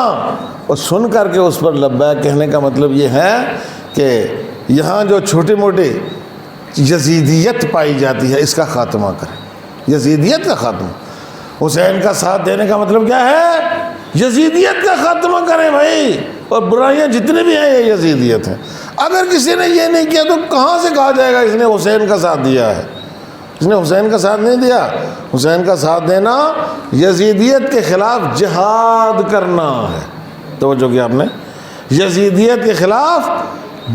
[SPEAKER 1] اور سن کر کے اس پر لبیک کہنے کا مطلب یہ ہے کہ یہاں جو چھوٹی موٹی یزیدیت پائی جاتی ہے اس کا خاتمہ کریں، یزیدیت کا خاتمہ۔ حسین کا ساتھ دینے کا مطلب کیا ہے؟ یزیدیت کا خاتمہ کریں بھائی، اور برائیاں جتنے بھی ہیں یہ یزیدیت ہیں۔ اگر کسی نے یہ نہیں کیا تو کہاں سے کہا جائے گا اس نے حسین کا ساتھ دیا ہے؟ اس نے حسین کا ساتھ نہیں دیا۔ حسین کا ساتھ دینا یزیدیت کے خلاف جہاد کرنا ہے۔ توجہ کیا آپ نے؟ یزیدیت کے خلاف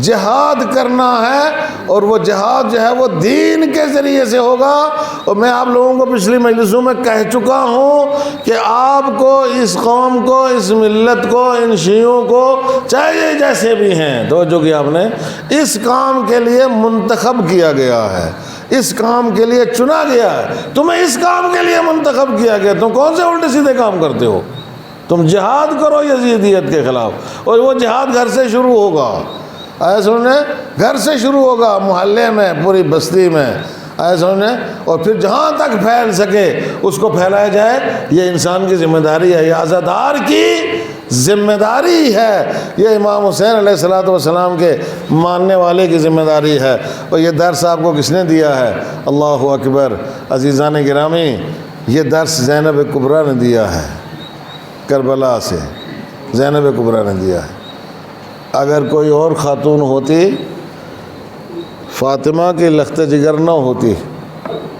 [SPEAKER 1] جہاد کرنا ہے، اور وہ جہاد جو ہے وہ دین کے ذریعے سے ہوگا۔ اور میں آپ لوگوں کو پچھلی مجلسوں میں کہہ چکا ہوں کہ آپ کو، اس قوم کو، اس ملت کو، ان شیعوں کو، چاہے یہ جیسے بھی ہیں، توجہ کیا آپ نے، اس کام کے لیے منتخب کیا گیا ہے، اس کام کے لیے چنا گیا ہے۔ تمہیں اس کام کے لیے منتخب کیا گیا، تم کون سے الٹے سیدھے کام کرتے ہو؟ تم جہاد کرو یزیدیت کے خلاف، اور وہ جہاد گھر سے شروع ہوگا۔ آئے سننے، گھر سے شروع ہوگا، محلے میں، پوری بستی میں، آئے سننے، اور پھر جہاں تک پھیل سکے اس کو پھیلایا جائے۔ یہ انسان کی ذمہ داری ہے، یہ عزادار کی ذمہ داری ہے، یہ امام حسین علیہ السلام کے ماننے والے کی ذمہ داری ہے۔ اور یہ درس آپ کو کس نے دیا ہے؟ اللہ اکبر۔ عزیزان گرامی، یہ درس زینب کبریٰ نے دیا ہے، کربلا سے زینب کبریٰ نے دیا ہے۔ اگر کوئی اور خاتون ہوتی، فاطمہ کی لخت جگر نہ ہوتی،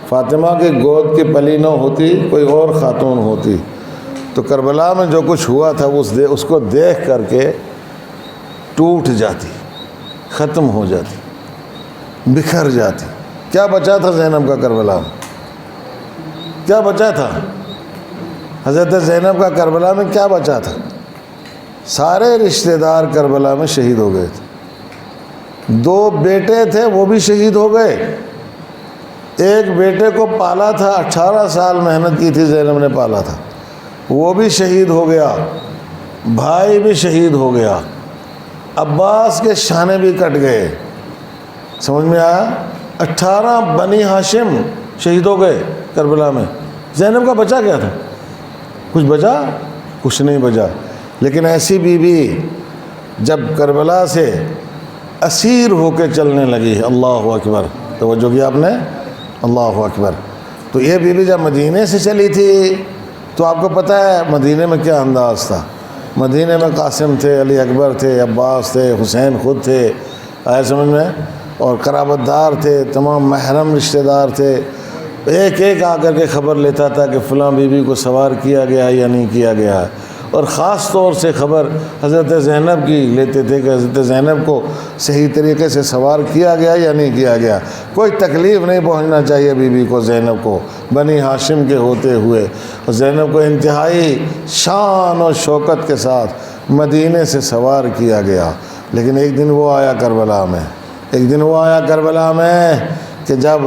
[SPEAKER 1] فاطمہ کی گود کی پلی نہ ہوتی، کوئی اور خاتون ہوتی، تو کربلا میں جو کچھ ہوا تھا اس کو دیکھ کر کے ٹوٹ جاتی، ختم ہو جاتی، بکھر جاتی۔ کیا بچا تھا زینب کا کربلا میں؟ کیا بچا تھا؟ حضرت زینب کا کربلا میں کیا بچا تھا؟ سارے رشتہ دار کربلا میں شہید ہو گئے تھے۔ 2 بیٹے تھے وہ بھی شہید ہو گئے۔ ایک بیٹے کو پالا تھا، 18 سال محنت کی تھی زینب نے، پالا تھا، وہ بھی شہید ہو گیا۔ بھائی بھی شہید ہو گیا۔ عباس کے شانے بھی کٹ گئے۔ سمجھ میں آیا؟ 18 بنی ہاشم شہید ہو گئے کربلا میں۔ زینب کا بچا کیا تھا؟ کچھ بچا؟ کچھ نہیں بچا۔ لیکن ایسی بیوی جب کربلا سے اسیر ہو کے چلنے لگی، اللہ اکبر، توجہ کیا آپ نے؟ اللہ اکبر۔ تو یہ بیوی جب مدینے سے چلی تھی تو آپ کو پتہ ہے مدینے میں کیا انداز تھا۔ مدینے میں قاسم تھے، علی اکبر تھے، عباس تھے، حسین خود تھے، آئے سمجھ میں، اور قرابت دار تھے، تمام محرم رشتہ دار تھے۔ ایک ایک آ کر کے خبر لیتا تھا کہ فلاں بیوی کو سوار کیا گیا یا نہیں کیا گیا، اور خاص طور سے خبر حضرت زینب کی لیتے تھے کہ حضرت زینب کو صحیح طریقے سے سوار کیا گیا یا نہیں کیا گیا۔ کوئی تکلیف نہیں پہنچنا چاہیے بیوی کو، زینب کو، بنی ہاشم کے ہوتے ہوئے۔ اور زینب کو انتہائی شان و شوکت کے ساتھ مدینے سے سوار کیا گیا۔ لیکن ایک دن وہ آیا کربلا میں، ایک دن وہ آیا کربلا میں کہ جب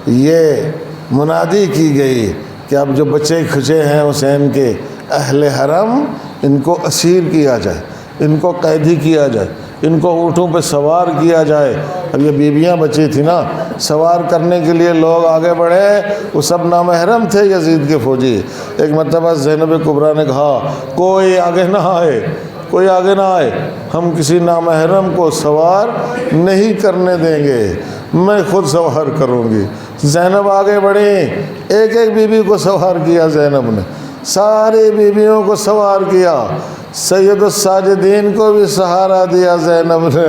[SPEAKER 1] یہ منادی کی گئی کہ اب جو بچے کھچے ہیں حسین کے، اہل حرم، ان کو اسیر کیا جائے، ان کو قیدی کیا جائے، ان کو اونٹوں پہ سوار کیا جائے۔ اب یہ بیویاں بچی تھی نا، سوار کرنے کے لیے لوگ آگے بڑھے، وہ سب نامحرم تھے یزید کے فوجی۔ ایک مرتبہ زینب کبریٰ نے کہا کوئی آگے نہ آئے، کوئی آگے نہ آئے، ہم کسی نامحرم کو سوار نہیں کرنے دیں گے، میں خود سوار کروں گی۔ زینب آگے بڑھی، ایک ایک بیوی کو سوار کیا زینب نے، ساری بیویوں کو سوار کیا۔ سید الساجدین کو بھی سہارا دیا زینب نے،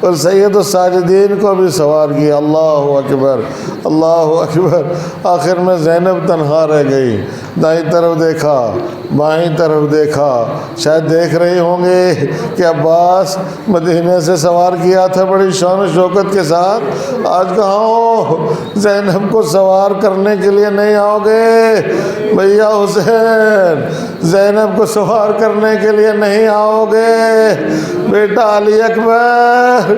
[SPEAKER 1] اور سید الساجدین کو بھی سوار کیا۔ اللہ اکبر، اللہ اکبر۔ آخر میں زینب تنہا رہ گئی، دائیں طرف دیکھا، بائیں طرف دیکھا، شاید دیکھ رہے ہوں گے کہ عباس مدینے سے سوار کیا تھا بڑی شان و شوکت کے ساتھ، آج کہاں ہو؟ زینب کو سوار کرنے کے لیے نہیں آؤ گے؟ بھیا حسین زینب کو سوار کرنے کے لیے نہیں آؤ گے؟ بیٹا علی اکبر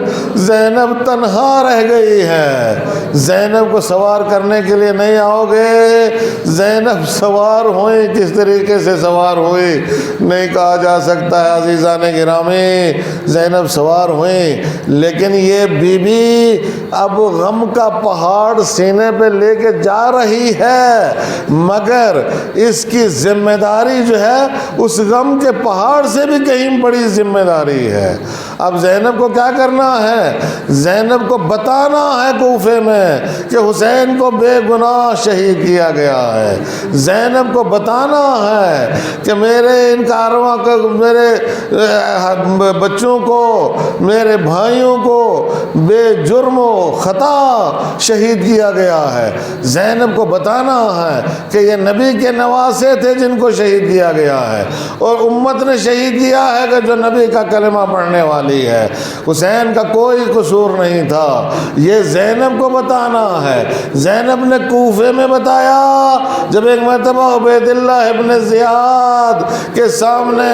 [SPEAKER 1] زینب تنہا رہ گئی ہے، زینب کو سوار کرنے کے لیے نہیں آؤ گے؟ زینب سوار ہوئی، کس طریقے سے سوار ہوئی نہیں کہا جا سکتا ہے عزیزان گرامی۔ زینب سوار ہوئی، لیکن یہ بی بی اب غم کا پہاڑ سینے پہ لے کے جا رہی ہے، مگر اس کی ذمہ داری جو ہے اس غم کے پہاڑ سے بھی کہیں بڑی ذمہ داری ہے۔ اب زینب کو کیا کرنا ہے؟ زینب کو بتانا ہے کوفے میں کہ حسین کو بے گناہ شہید کیا گیا ہے۔ زینب کو بتانا ہے کہ میرے ان کارواں کو، میرے بچوں کو، میرے بھائیوں کو بے جرم و خطا شہید کیا گیا ہے۔ زینب کو بتانا ہے کہ یہ نبی کے نواسے تھے جن کو شہید کیا گیا ہے، اور امت نے شہید کیا ہے کہ جو نبی کا کلمہ پڑھنے والی ہے۔ حسین کا کوئی قصور نہیں تھا، یہ زینب کو بتانا ہے۔ زینب نے کوفے میں بتایا، جب ایک مرتبہ عبید اللہ ابن زیاد کے سامنے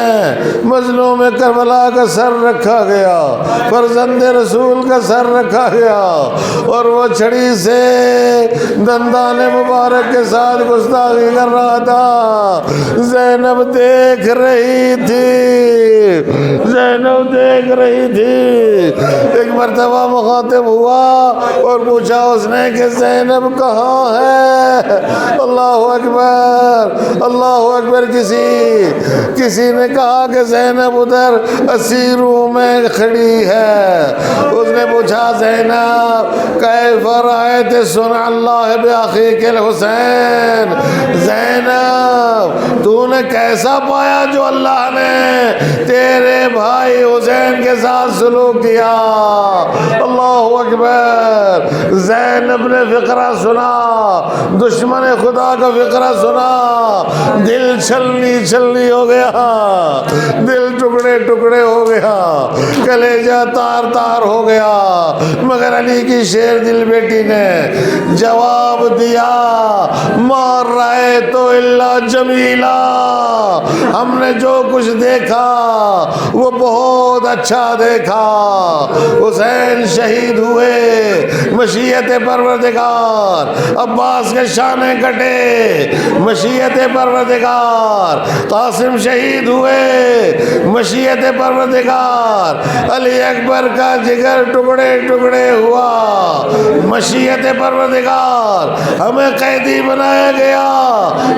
[SPEAKER 1] مظلوم کربلا کا سر رکھا گیا، فرزند رسول کا سر رکھا گیا، اور وہ چھڑی سے دندان مبارک کے ساتھ گستاخی کر رہا تھا، زینب دیکھ رہی تھی، زینب دیکھ رہی تھی۔ ایک مرتبہ مخاطب ہوا اور پوچھا اس نے کہ زینب کہاں ہے؟ اللہ اکبر، اللہ اکبر۔ کسی نے کہا کہ زینب ادھر اسیروں میں کھڑی ہے۔ اس نے پوچھا زینب کیف رأیت صنع اللہ بأخیک الحسین؟ زینب تو نے کیسا پایا جو اللہ نے تیرے بھائی حسین کے ساتھ سلوک کیا؟ اللہ اکبر۔ زینب نے فقرہ سنا، دشمن خدا کا فقرہ سنا، دل چھلنی ہو گیا، دل ٹکڑے ٹکڑے ہو گیا، کلیجہ تار تار ہو گیا، مگر علی کی شیر دل بیٹی نے جواب دیا، ما رأیت الا جمیلا، ہم نے جو کچھ دیکھا وہ بہت اچھا دیکھا۔ حسین شہید ہوئے مشیت پروردگار، عباس کے شانے کٹے مشیت پروردگار، قاسم شہید ہوئے مشیت پروردگار، علی اکبر کا جگر ٹکڑے ٹکڑے ہوا مشیت پروردگار، ہمیں قیدی بنایا گیا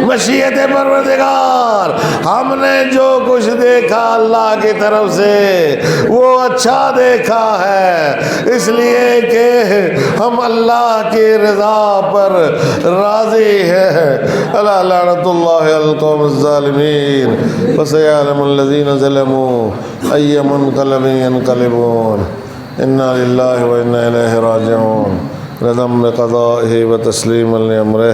[SPEAKER 1] مشیت پروردگار۔ ہم نے جو کچھ دیکھا اللہ کی طرف سے وہ اچھا دیکھا ہے، اس لیے کہ ہم اللہ کی رضا پر راضی ہیں۔ الا لعنت اللہ علی القوم الظالمین، فسيعلم الذین ظلموا ای منقلب ینقلبون۔ انا للہ و انا الیہ راجعون، رضا بقضائہ و تسلیما لامرہ۔